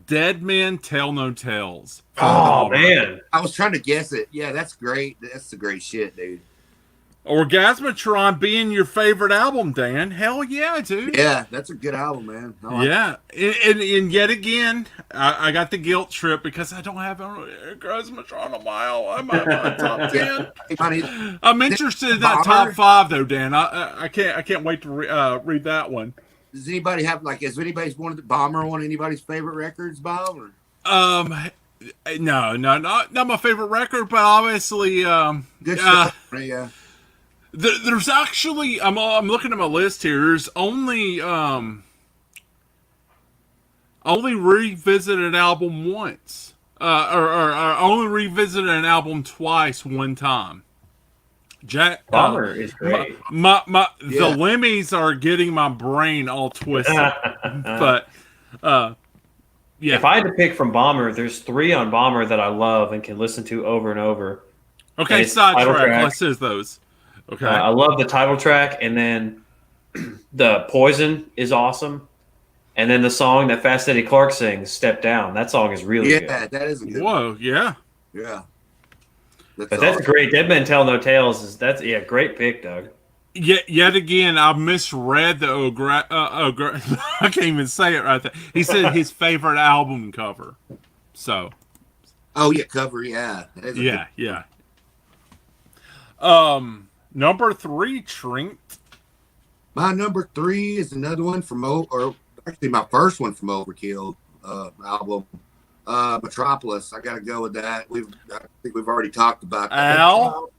Dead Men Tell No Tales. Oh man, I was trying to guess it. Yeah, that's great. That's the great shit, dude. Orgasmatron being your favorite album, Dan. Hell yeah, dude. Yeah, that's a good album, man. Yeah, and yet again, I got the guilt trip because I don't have Orgasmatron on my top 10. I'm interested in that top 5 though, Dan. I can't wait to read that one. Does anybody have has anybody's one of the Bomber one anybody's favorite records, Bob? Or? No, not my favorite record, but obviously, good stuff. Yeah. There's actually I'm looking at my list here. There's only revisited an album once, or only revisited an album twice one time. Jack Bomber is great. The Lemmys are getting my brain all twisted, but yeah. If I had to pick from Bomber, there's 3 on Bomber that I love and can listen to over and over. Okay, sidetrack. Let's do those. Okay. I love the title track, and then the Poison is awesome, and then the song that Fast Eddie Clark sings, "Step Down." That song is really good. Yeah, that is a good. Whoa, yeah. That's great. Dead Men Tell No Tales great pick, Doug. Yet again, I misread the I can't even say it right there. He said his favorite album cover. So. Oh yeah, cover. Yeah. Yeah. Number 3, Trink. My number 3 is another one from actually my first one from Overkill album, Metropolis. I got to go with that. I think we've already talked about that. Al,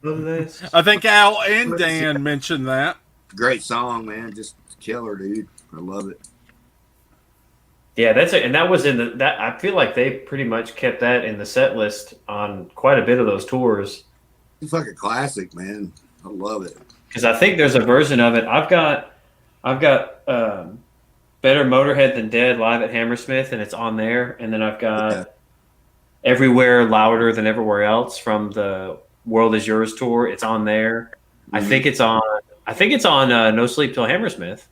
I think Al and Dan mentioned that. Great song, man. Just killer, dude. I love it. Yeah, and that was in that. I feel like they pretty much kept that in the set list on quite a bit of those tours. It's a fucking classic, man. I love it. Because I think there's a version of it. I've got Better Motorhead Than Dead live at Hammersmith, and it's on there. And then I've got Everywhere Louder Than Everywhere Else from the World Is Yours tour. It's on there. Mm-hmm. I think it's on No Sleep Till Hammersmith.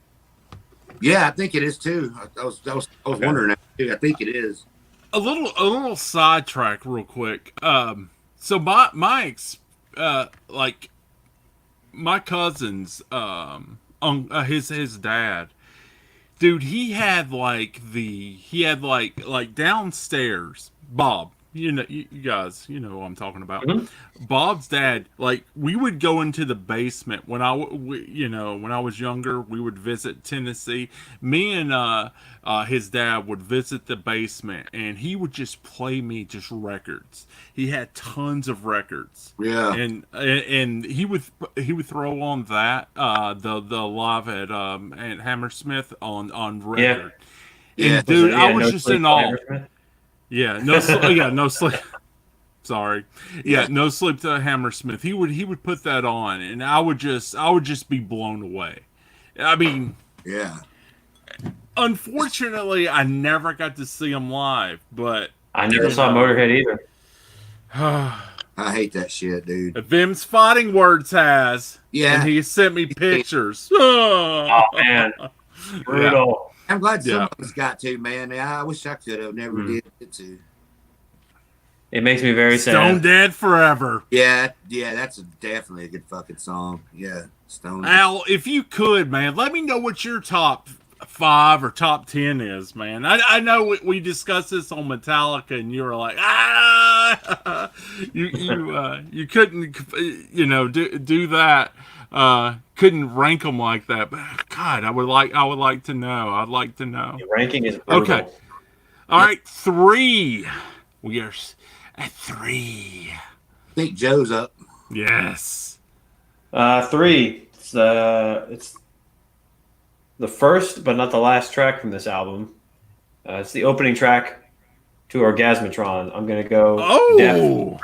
Yeah, I think it is too. I was wondering that too. I think it is. A little sidetrack real quick. So my cousin's his dad, dude, he had downstairs, Bob, you guys know what I'm talking about. Mm-hmm. Bob's dad, we would go into the basement when I was younger. We would visit Tennessee. Me and his dad would visit the basement, and he would just play me just records. He had tons of records. Yeah, and he would throw on that the live at Hammersmith on record. Yeah, and dude, I was just in awe. Yeah, no sleep. Sorry. Yeah, No Sleep to Hammersmith. He would put that on, and I would just be blown away. I mean, yeah. Unfortunately, I never got to see him live, but I never saw Motorhead either. I hate that shit, dude. Them's Fighting Words has. Yeah. And he sent me pictures. Oh man. Brutal. Yeah. I'm glad someone's got to, man. I wish I could have. Never did get to. It makes me very sad. Stone Dead Forever. Yeah, that's definitely a good fucking song. Yeah, Stone Dead. Al, if you could, man, let me know what your top 5 or top 10 is, man. I know we discussed this on Metallica, and you were like, you couldn't, do that. Couldn't rank them like that. But God, I would like to know. I'd like to know. The ranking is brutal. Okay. All right, 3. We are at 3. I think Joe's up. Yes. 3. It's the first, but not the last track from this album. It's the opening track to Orgasmatron. I'm gonna go. Deaf Forever.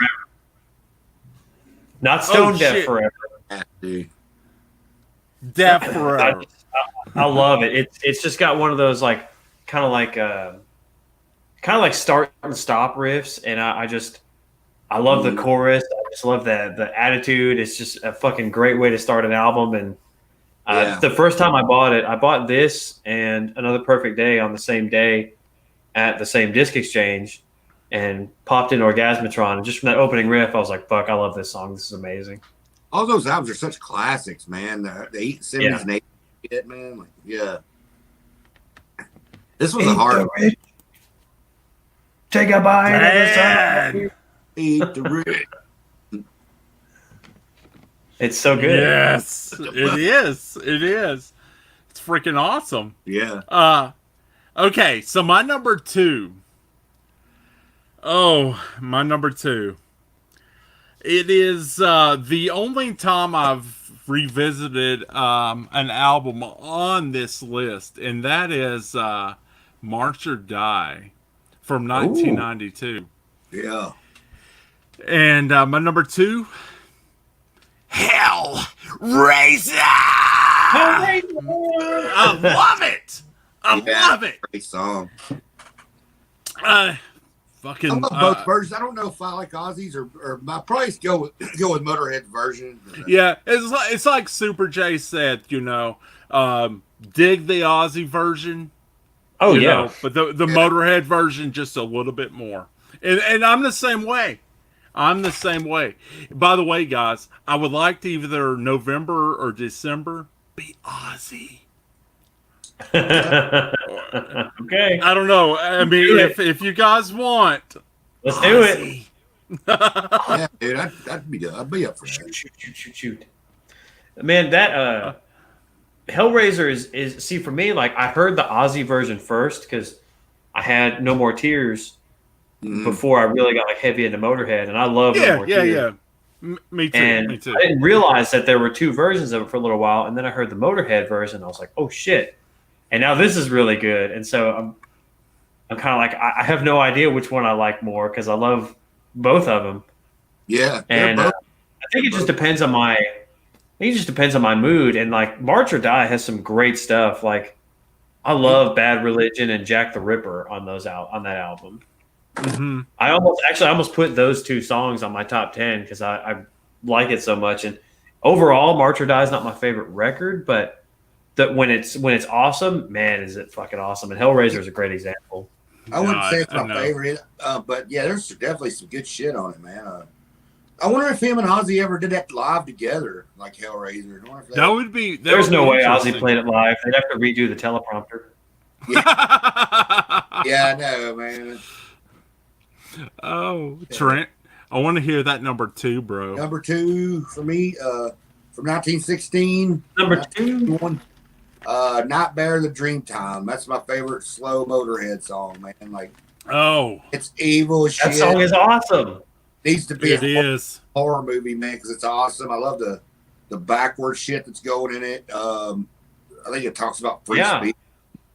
Not Stone Deaf Forever. Deaf Forever. I love it. It's just got one of those kind of like start and stop riffs, and I love the chorus. I just love the attitude. It's just a fucking great way to start an album. And the first time I bought this and Another Perfect Day on the same day at the same disc exchange and popped in Orgasmatron. And just from that opening riff, I was like, fuck, I love this song. This is amazing. All those albums are such classics, man. The 70s and 80s shit, man. Like, yeah. This was a hard one. Take a bite of the sun. Eat the rich. It's so good. Yes, it is. It is. It's freaking awesome. Yeah. Okay, so my number two. Oh, my number two. It is the only time I've revisited an album on this list, and that is March or Die from 1992. Yeah. And my number two, Hellraiser! I love it! I love it! Great song. Fucking, I love both versions. I don't know if I like Ozzy's or my price go with Motorhead's version. Yeah, it's like Super J said, dig the Ozzy version. Oh, you yeah. know, but the Motorhead version just a little bit more. And I'm the same way. I'm the same way. By the way, guys, I would like to either November or December be Ozzy. Okay. I don't know. I mean, if you guys want, Let's do it. Yeah, dude, I'd be up for that. Shoot. Man, that Hellraiser is see for me, like I heard the Ozzy version first because I had No More Tears before I really got like heavy into Motorhead, and I love No More Tears. Yeah. Me too. And Me too. I didn't realize that there were two versions of it for a little while, and then I heard the Motorhead version. I was like, oh shit! And now this is really good. And so I'm kind of like I have no idea which one I like more because I love both of them. Yeah, and I think it just depends on my. I think it just depends on my mood. And like March or Die has some great stuff. Like I love Bad Religion and Jack the Ripper on that album. Mm-hmm. I almost put those two songs on my top 10 because I like it so much. And overall, March or Die is not my favorite record, but when it's awesome, man, is it fucking awesome. And Hellraiser is a great example. I wouldn't say it's my favorite, but yeah, there's definitely some good shit on it, man. I wonder if him and Ozzy ever did that live together, like Hellraiser. That would be. There's no way Ozzy played it live. They'd have to redo the teleprompter. Yeah, I know, man. Oh, Trent, I want to hear that number two, bro. Number two for me, from 1916. Number two. Not Bear the Dreamtime. That's my favorite slow Motorhead song, man. Like, it's evil shit. That song is awesome. Needs to be a horror movie, man, because it's awesome. I love the backward shit that's going in it. I think it talks about free speech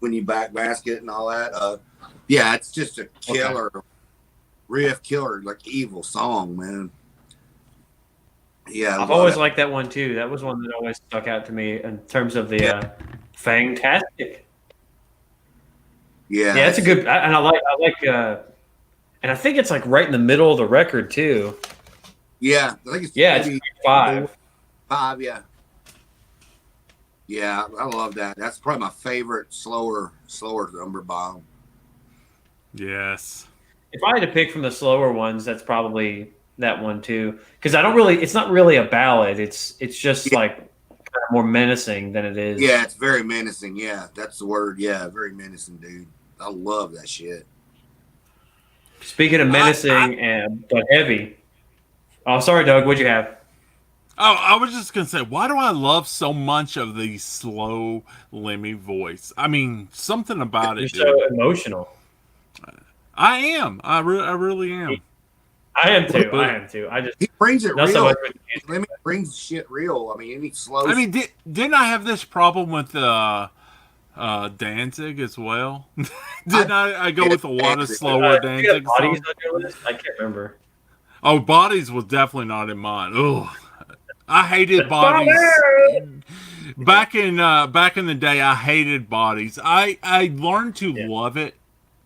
when you backmask it and all that. Yeah, it's just a killer riff, killer, like evil song, man. Yeah, I've always liked that one too. That was one that always stuck out to me in terms of the fantastic. Yeah, it's a good, and I like, and I think it's like right in the middle of the record too. Yeah, I think it's it's 5. 5, yeah. Yeah, I love that. That's probably my favorite slower number bomb. Yes. If I had to pick from the slower ones, that's probably that one too. Because it's not really a ballad. It's just like kind of more menacing than it is. Yeah, it's very menacing. Yeah, that's the word. Yeah, very menacing, dude. I love that shit. Speaking of menacing but heavy. Oh, sorry, Doug. What'd you have? Oh, I was just gonna say, why do I love so much of the slow Lemmy voice? I mean, something about it. You're so emotional. I am. I really am. I am too. He brings it real. So Lemmy brings shit real. I mean, any slow. I mean, didn't I have this problem with Danzig as well? Didn't I go with a lot of slower Danzig songs? On your list? I can't remember. Oh, Bodies was definitely not in mine. Ugh. I hated Bodies. Back in the day, I hated Bodies. I learned to love it,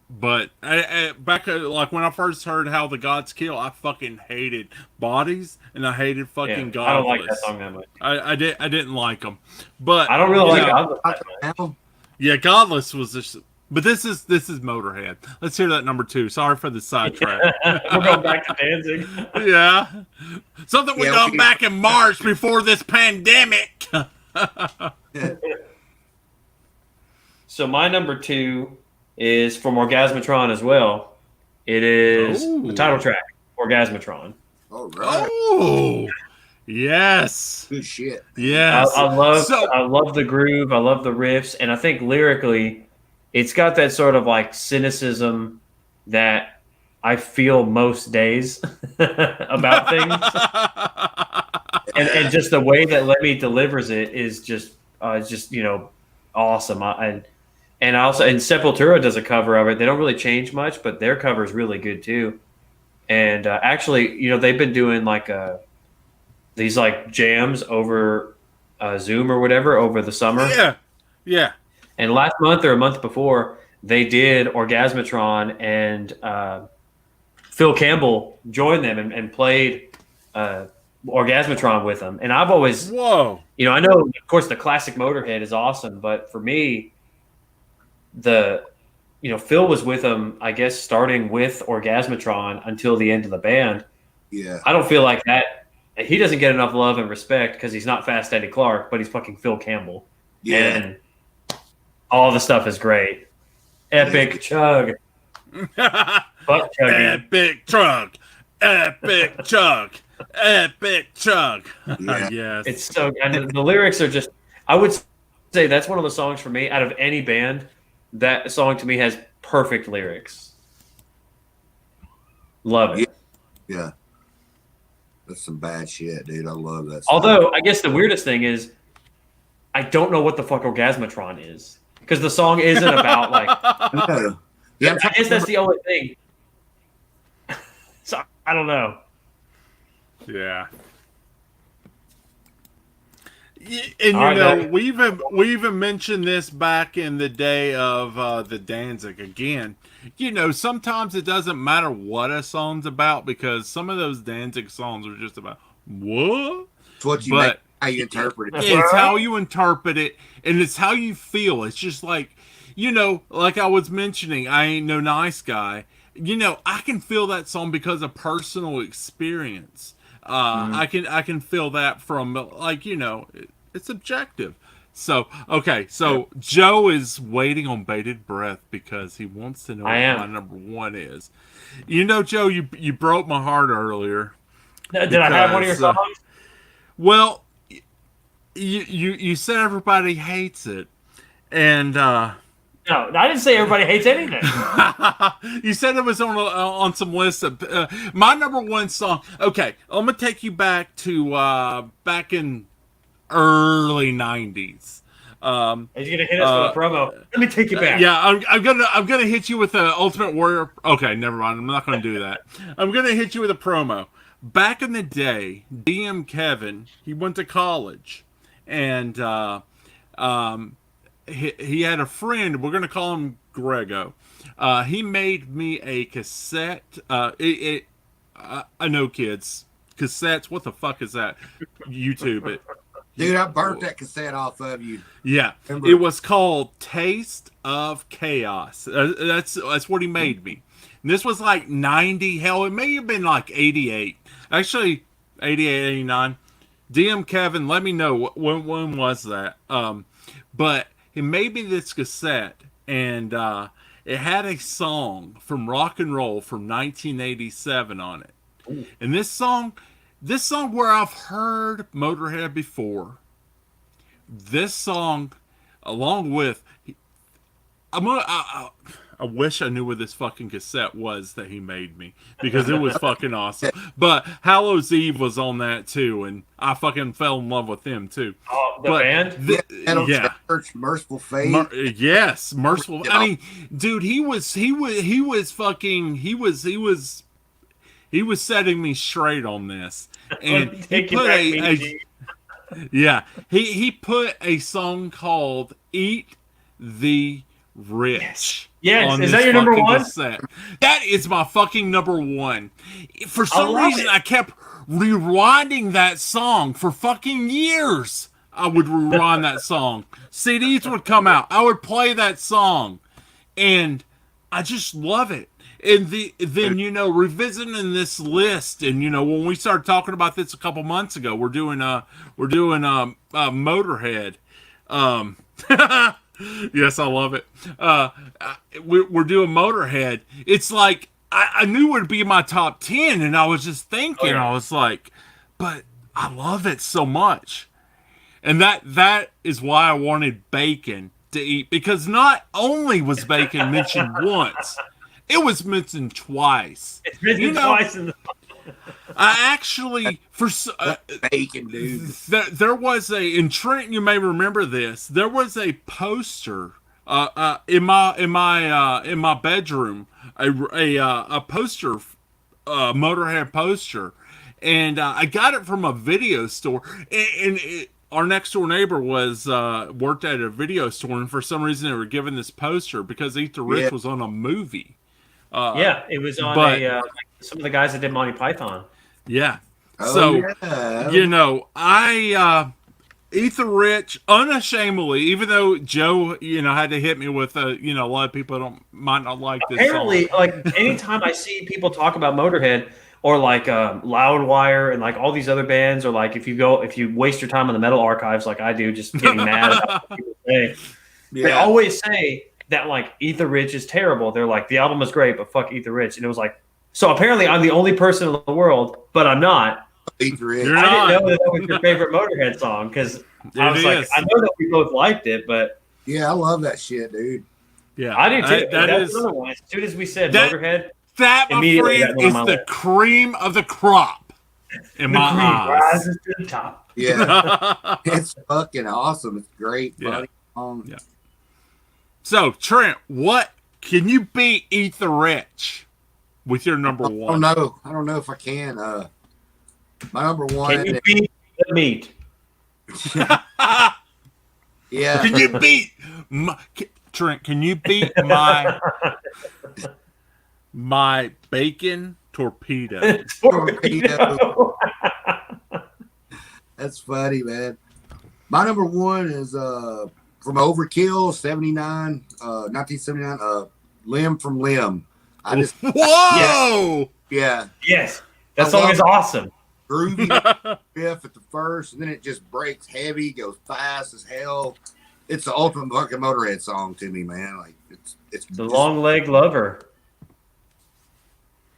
but back like when I first heard How the Gods Kill, I fucking hated Bodies, and I hated fucking Godless. I don't like that song that much. I didn't like them, but I don't really like Godless. Yeah, Godless was just But this is Motorhead. Let's hear that number 2. Sorry for the sidetrack. We're going back to Danzig. Yeah. Something we done back in March before this pandemic. So my number 2 is from Orgasmatron as well. It is the title track, Orgasmatron. All right. Oh, yes. Good shit. Yes. I love the groove. I love the riffs, and I think lyrically, it's got that sort of like cynicism that I feel most days about things, and just the way that Lemmy delivers it is just awesome. And also, and Sepultura does a cover of it. They don't really change much, but their cover is really good too. And actually, they've been doing like these like jams over Zoom or whatever over the summer. Yeah. And last month or a month before, they did Orgasmatron, and Phil Campbell joined them and played Orgasmatron with them. And I've always, I know, of course, the classic Motorhead is awesome, but for me, Phil was with them, I guess, starting with Orgasmatron until the end of the band. Yeah. I don't feel like that. He doesn't get enough love and respect because he's not Fast Eddie Clark, but he's fucking Phil Campbell. Yeah. And all the stuff is great. Epic chug. Butt chugging. Epic chug. Epic chug. Epic chug. Yeah. Yes. It's so, and the lyrics are just, I would say that's one of the songs for me out of any band. That song to me has perfect lyrics. Love it. Yeah. That's some bad shit, dude. I love that song. Although, I guess the weirdest thing is, I don't know what the fuck Orgasmatron is. Because the song isn't about, like... No. Yeah, I guess that's the only thing. So, I don't know. Yeah. And we even mentioned this back in the day of the Danzig again. Sometimes it doesn't matter what a song's about because some of those Danzig songs are just about what? It's what you make, how you interpret it. It's how you interpret it, and it's how you feel. It's just like, like I was mentioning, I Ain't No Nice Guy. I can feel that song because of personal experience. I can feel that from it's objective. So so Joe is waiting on bated breath because he wants to know what my number 1 is. Joe, you broke my heart earlier. Did I have one of your songs? Well, you said everybody hates it, and no, I didn't say everybody hates anything. You said it was on some list of my number 1 song. Okay, I'm gonna take you back to back in early 90s. Are you gonna hit us with a promo? Let me take you back. Yeah, I'm gonna hit you with the Ultimate Warrior. Okay, never mind. I'm not gonna do that. I'm gonna hit you with a promo. Back in the day, DM Kevin, he went to college, and he had a friend. We're gonna call him Grego. He made me a cassette. I know, kids. Cassettes. What the fuck is that? YouTube it. Dude, I burnt that cassette off of you. Yeah. Remember? It was called Taste of Chaos. That's what he made me. And this was like 90. Hell, it may have been like 88. Actually, 88, 89. DM Kevin, let me know when was that. But he made me this cassette, and it had a song from rock and roll from 1987 on it. Ooh. And this song where I've heard Motorhead before, this song, along with, I wish I knew where this fucking cassette was that he made me, because it was fucking awesome. But Hallows Eve was on that too, and I fucking fell in love with them too. Oh, the band? Yeah. Church, Merciful Fate. Yes, Merciful. I mean, dude, he was setting me straight on this, and he put a song called "Eat the Rich." Yes. Is that your number 1? Cassette. That is my fucking number 1. For some reason, I kept rewinding that song for fucking years. I would rewind that song. CDs would come out. I would play that song. and I just love it. And then revisiting this list, and when we started talking about this a couple months ago, we're doing Motorhead. Yes, I love it. We're doing Motorhead. It's like I knew it would be my top 10, and I was just thinking, I was like, but I love it so much, and that is why I wanted Bacon to eat, because not only was Bacon mentioned once, it was mentioned twice. It's mentioned twice in the. I actually Bacon, dude. There was in Trent. You may remember this. There was a poster in my bedroom. A poster, Motorhead poster, and I got it from a video store. Our next door neighbor worked at a video store, and for some reason they were given this poster because Eat the Rich was on a movie. It was on some of the guys that did Monty Python. Yeah. Oh, I Eat the Rich unashamedly, even though Joe, had to hit me with a lot of people might not like this Apparently, song. like anytime I see people talk about Motorhead or like Loudwire and like all these other bands, or like if you waste your time on the metal archives like I do, just getting mad about what people say, they always say that like Eat the Rich is terrible. They're like, the album is great, but fuck Eat the Rich. And it was like, so apparently I'm the only person in the world, but I'm not. Eat the Rich. You're I not. didn't know that was your favorite Motorhead song, because I was like, I know that we both liked it, but Yeah, I love that shit, dude. Yeah, I do too. That's another one. As soon as we said that- Motorhead, That, my immediately friend, that went is on my the list. cream of the crop in my eyes. rises to the top. Yeah, it's fucking awesome. It's great. Yeah. Buddy. Yeah. So, Trent, what can you beat Eat the Rich with your number I one? don't know if I can. My number one. Can you beat the meat? Yeah. Can you beat Trent? Can you beat my bacon torpedo? Torpedo. That's funny, man. My number one is from Overkill, 1979, Limb from Limb. I just Whoa! yeah. Yes, that song is awesome. Groovy riff at the first, and then it just breaks heavy, goes fast as hell. It's the ultimate fucking Motorhead song to me, man. Like it's The Long Leg Lover.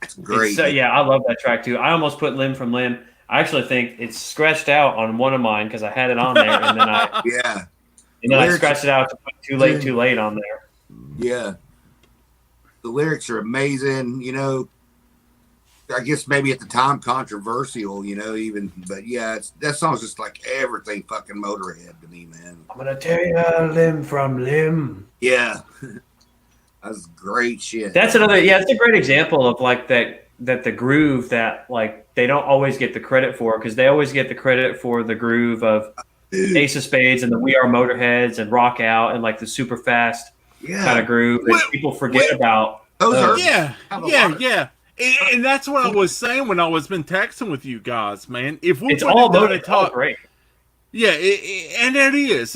It's great. Yeah, I love that track too. I almost put Limb from Limb. I actually think it's scratched out on one of mine because I had it on there, and then I scratched it out to put Too Late on there. Yeah. The lyrics are amazing, I guess maybe at the time controversial, but yeah, that song's just like everything fucking Motorhead to me, man. I'm gonna tell you Limb from Limb. Yeah. That's great shit. That's it's a great example of like that the groove that like they don't always get the credit for, because they always get the credit for the groove of Ace of Spades and the We Are Motorheads and Rock Out and like the super fast kind of groove that people forget about. Those Yeah. And that's what I was saying when I was been texting with you guys, man. If we It's all done Motorhead. All great. Yeah, and it is.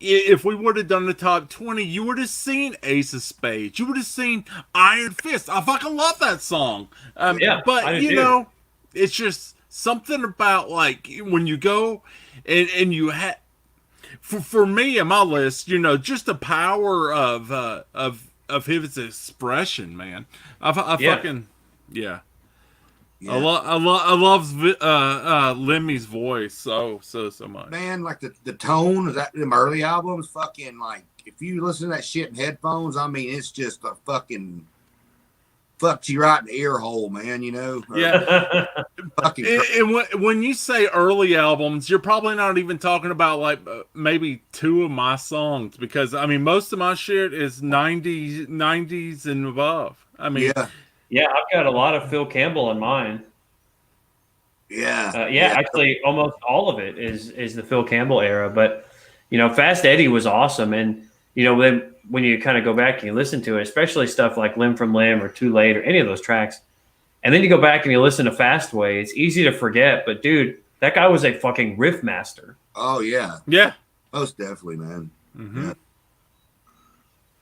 If we would have done the top 20, you would have seen Ace of Spades. You would have seen Iron Fist. I fucking love that song. But, it's just something about, like, when you go and you have... For me, in my list, just the power of his expression, man. I fucking... Yeah. Yeah. I love Lemmy's voice so much. Man, like the tone of them early albums, fucking like if you listen to that shit in headphones, I mean it's just a fucking fucks you right in the ear hole, man. Yeah. Fucking and when you say early albums, you're probably not even talking about like maybe two of my songs, because I mean most of my shit is 90s and above. I mean. Yeah, I've got a lot of Phil Campbell in mine. Actually, almost all of it is the Phil Campbell era. But Fast Eddie was awesome, and then when you kind of go back and you listen to it, especially stuff like Limb from Limb or Too Late or any of those tracks, and then you go back and you listen to Fastway, it's easy to forget. But dude, that guy was a fucking riff master. Oh yeah, yeah, most definitely, man. Mm-hmm. Yeah.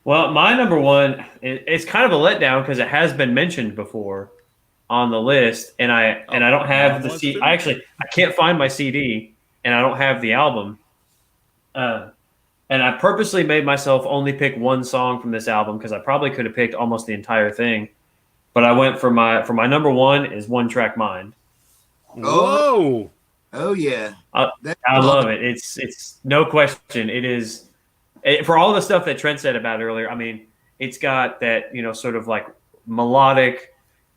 Well, my number one, it's kind of a letdown because it has been mentioned before on the list, and I don't have the CD. I can't find my CD, and I don't have the album. And I purposely made myself only pick one song from this album because I probably could have picked almost the entire thing. But I went for my number one is One Track Mind. Whoa! Oh yeah, I love it. It's no question. It is for all the stuff that Trent said about it earlier. I mean, it's got that sort of like melodic,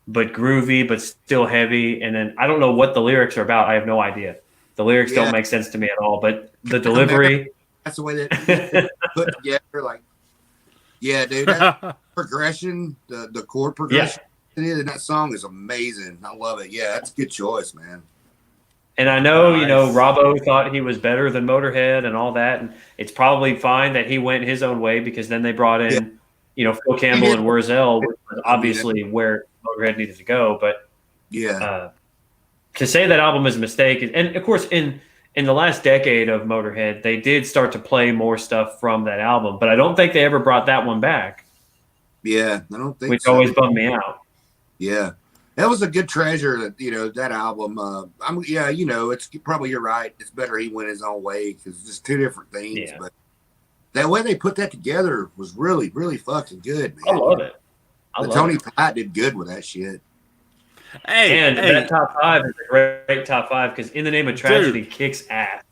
but groovy, but still heavy. And then I don't know what the lyrics are about. I have no idea. The lyrics don't make sense to me at all. But the delivery. That's the way that it's put together. Like, yeah, dude, that progression, the chord progression in that song is amazing. I love it. Yeah, that's a good choice, man. And I know, Robbo thought he was better than Motorhead and all that, and it's probably fine that he went his own way because then they brought in, Phil Campbell and Wurzel, which was obviously where Motorhead needed to go. But to say that album is a mistake, and of course in the last decade of Motorhead, they did start to play more stuff from that album, but I don't think they ever brought that one back. Yeah, I don't think which always bummed me out. Yeah. That was a good treasure that, that album. It's probably, you're right. It's better he went his own way because it's just two different things. Yeah. But that way they put that together was really, really fucking good, man. I love it. Tony Platt did good with that shit. That top five is a great top five because In the Name of Tragedy kicks ass.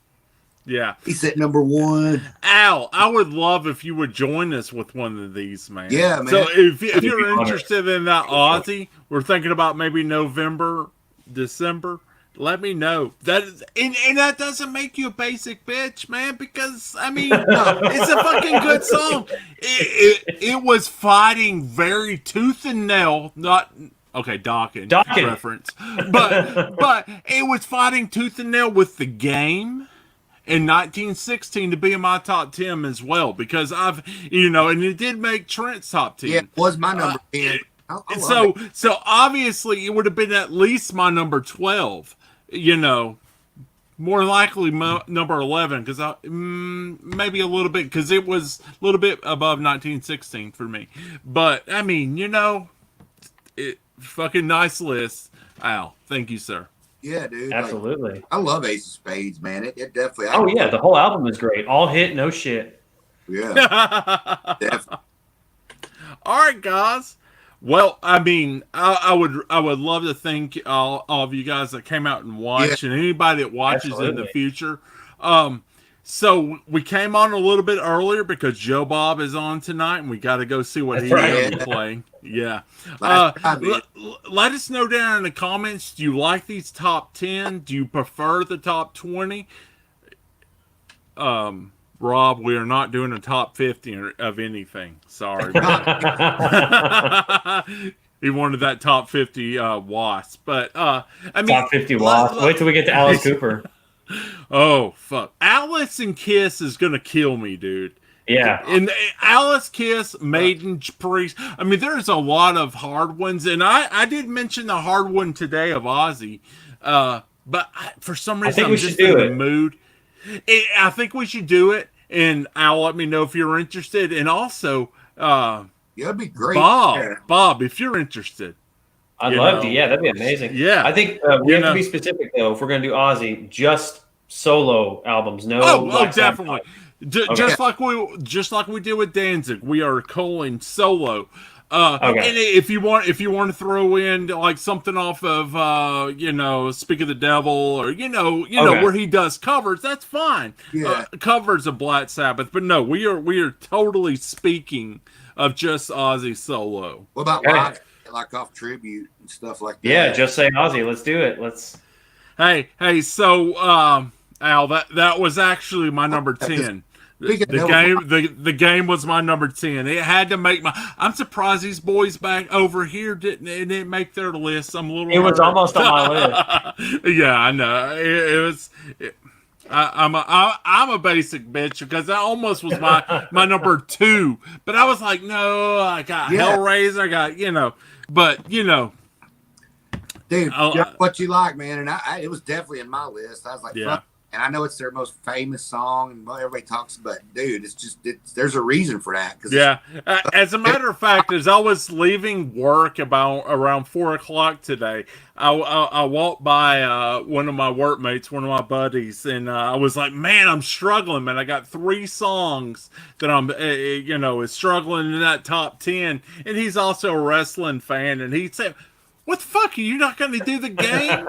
Yeah. He's at number one. Al, I would love if you would join us with one of these, man. Yeah, man. So if you're interested in that Ozzy, we're thinking about maybe November, December. Let me know. And that doesn't make you a basic bitch, man, because, I mean, it's a fucking good song. It was fighting very tooth and nail, not... Okay, Dawkins reference. But it was fighting tooth and nail with The Game in 1916 to be in my top 10 as well because and it did make Trent's top 10. Yeah, it was my number 10. So obviously it would have been at least my number 12, more likely number 11 because maybe a little bit because it was a little bit above 1916 for me. But I mean, fucking nice list, Al. Thank you, sir. Yeah, dude. Absolutely. Like, I love Ace of Spades, man. It definitely. The whole album is great. All hit, no shit. Yeah. Definitely. All right, guys. Well, I mean, I would love to thank all of you guys that came out and watched, and anybody that watches in the future. So we came on a little bit earlier because Joe Bob is on tonight, and we got to go see what he's going to be playing. Yeah. Let us know down in the comments. Do you like these top 10? Do you prefer the top 20? Rob, we are not doing a top 50 of anything. Sorry. He wanted that top 50 Wasp. But, I mean... Top 50 Wasp. Wait till we get to Alice Cooper. Oh, fuck. Alice and Kiss is going to kill me, dude. Yeah. And Alice, Kiss, Maiden, Priest. I mean, there's a lot of hard ones. And I did mention the hard one today of Ozzy. But for some reason, I'm just in the mood. I think we should do it. And Al, let me know if you're interested. And also, that'd be great. Bob, if you're interested. I'd love to. Yeah, that'd be amazing. Yeah. I think we have to be specific, though, if we're going to do Ozzy, just solo albums. No. Definitely. Just like we did with Danzig, we are calling solo. And if you want to throw in like something off of Speak of the Devil or where he does covers, that's fine. Yeah. Covers of Black Sabbath, but no, we are totally speaking of just Ozzy solo. What about like off tribute and stuff like that? Yeah, just say Ozzy. Let's do it. Hey. So Al, that was actually my number 10. The game was my number 10. It had to make I'm surprised these boys back over here didn't make their list. I'm a little. It was almost on my list. Yeah, I know. It was. I'm a basic bitch because that almost was my number 2. But I was like, no, I got Hellraiser. I got but dude, what you like, man? And it was definitely in my list. I was like, fuck, And I know it's their most famous song, and everybody talks about. Dude, there's a reason for that. Yeah. As a matter of fact, as I was leaving work about around 4 o'clock today, I walked by one of my workmates, one of my buddies, and I was like, "Man, I'm struggling, man. I got 3 songs that I'm, is struggling in that top 10." And he's also a wrestling fan, and he said, "What the fuck? Are you not going to do the game?"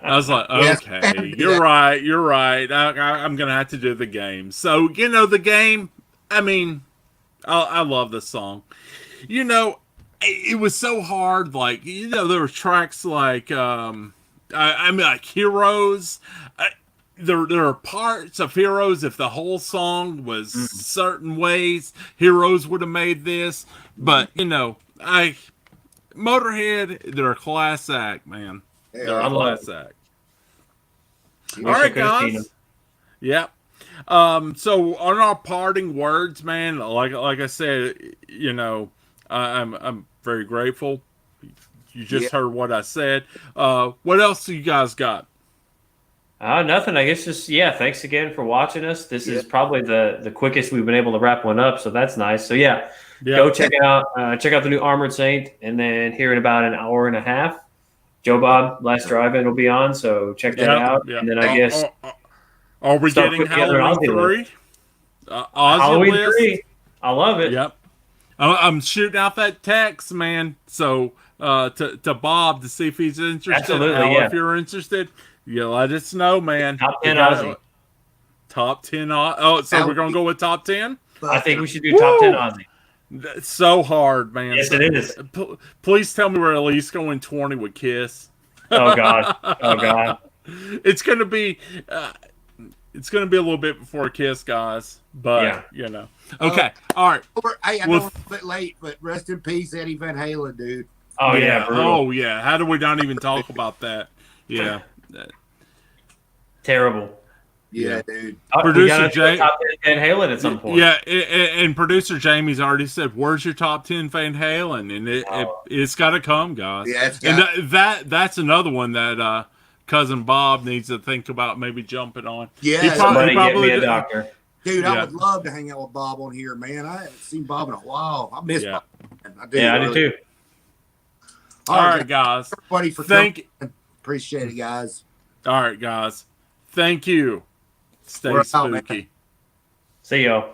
I was like, "Okay, you're right. You're right. I'm going to have to do the game." So, the game, I mean, I love this song. It was so hard. Like, there were tracks like, I mean, like Heroes. There are parts of Heroes. If the whole song was certain ways, Heroes would have made this. But, Motorhead, they're a class act, man. Yeah, They're a class act. Wish All I right, could have seen guys. him. Yep. So on our parting words, man, like I said, I'm very grateful. You just heard what I said. What else do you guys got? Nothing. I guess just thanks again for watching us. This is probably the quickest we've been able to wrap one up, so that's nice. So go check out the new Armored Saint, and then here in about an hour and a half, Joe Bob Last Drive-In will be on. So check that out, and then I guess are we start getting putting together an Halloween Aussie 3? list. Aussie Halloween list? 3. I love it. Yep. I'm shooting out that text, man. So to Bob to see if he's interested. Absolutely, Al, yeah. if you're interested, you let us know, man. Top 10 Aussie. Top 10. So we're gonna go with top 10. I think we should do top 10 Aussie. That's so hard, man. Yes, it is. Please tell me we're at least going 20 with Kiss. Oh God. Oh God. It's gonna be a little bit before Kiss, guys. But okay, all right. Hey, I know it's a bit late, but rest in peace, Eddie Van Halen, dude. Oh yeah. Brutal. Oh yeah. How do we not even talk about that? Yeah. Terrible. Yeah, dude. Producer Jay, top 10 Van Halen at some point. Yeah, and producer Jamie's already said, "Where's your top 10 Van Halen?" And it's got to come, guys. Yeah, that's another one that cousin Bob needs to think about maybe jumping on. Yeah, somebody get me a doctor. Dude, I would love to hang out with Bob on here, man. I haven't seen Bob in a while. I miss Bob. I do too. All right, guys. Everybody for coming. Appreciate it, guys. All right, guys. Thank you. Stay spooky. See y'all.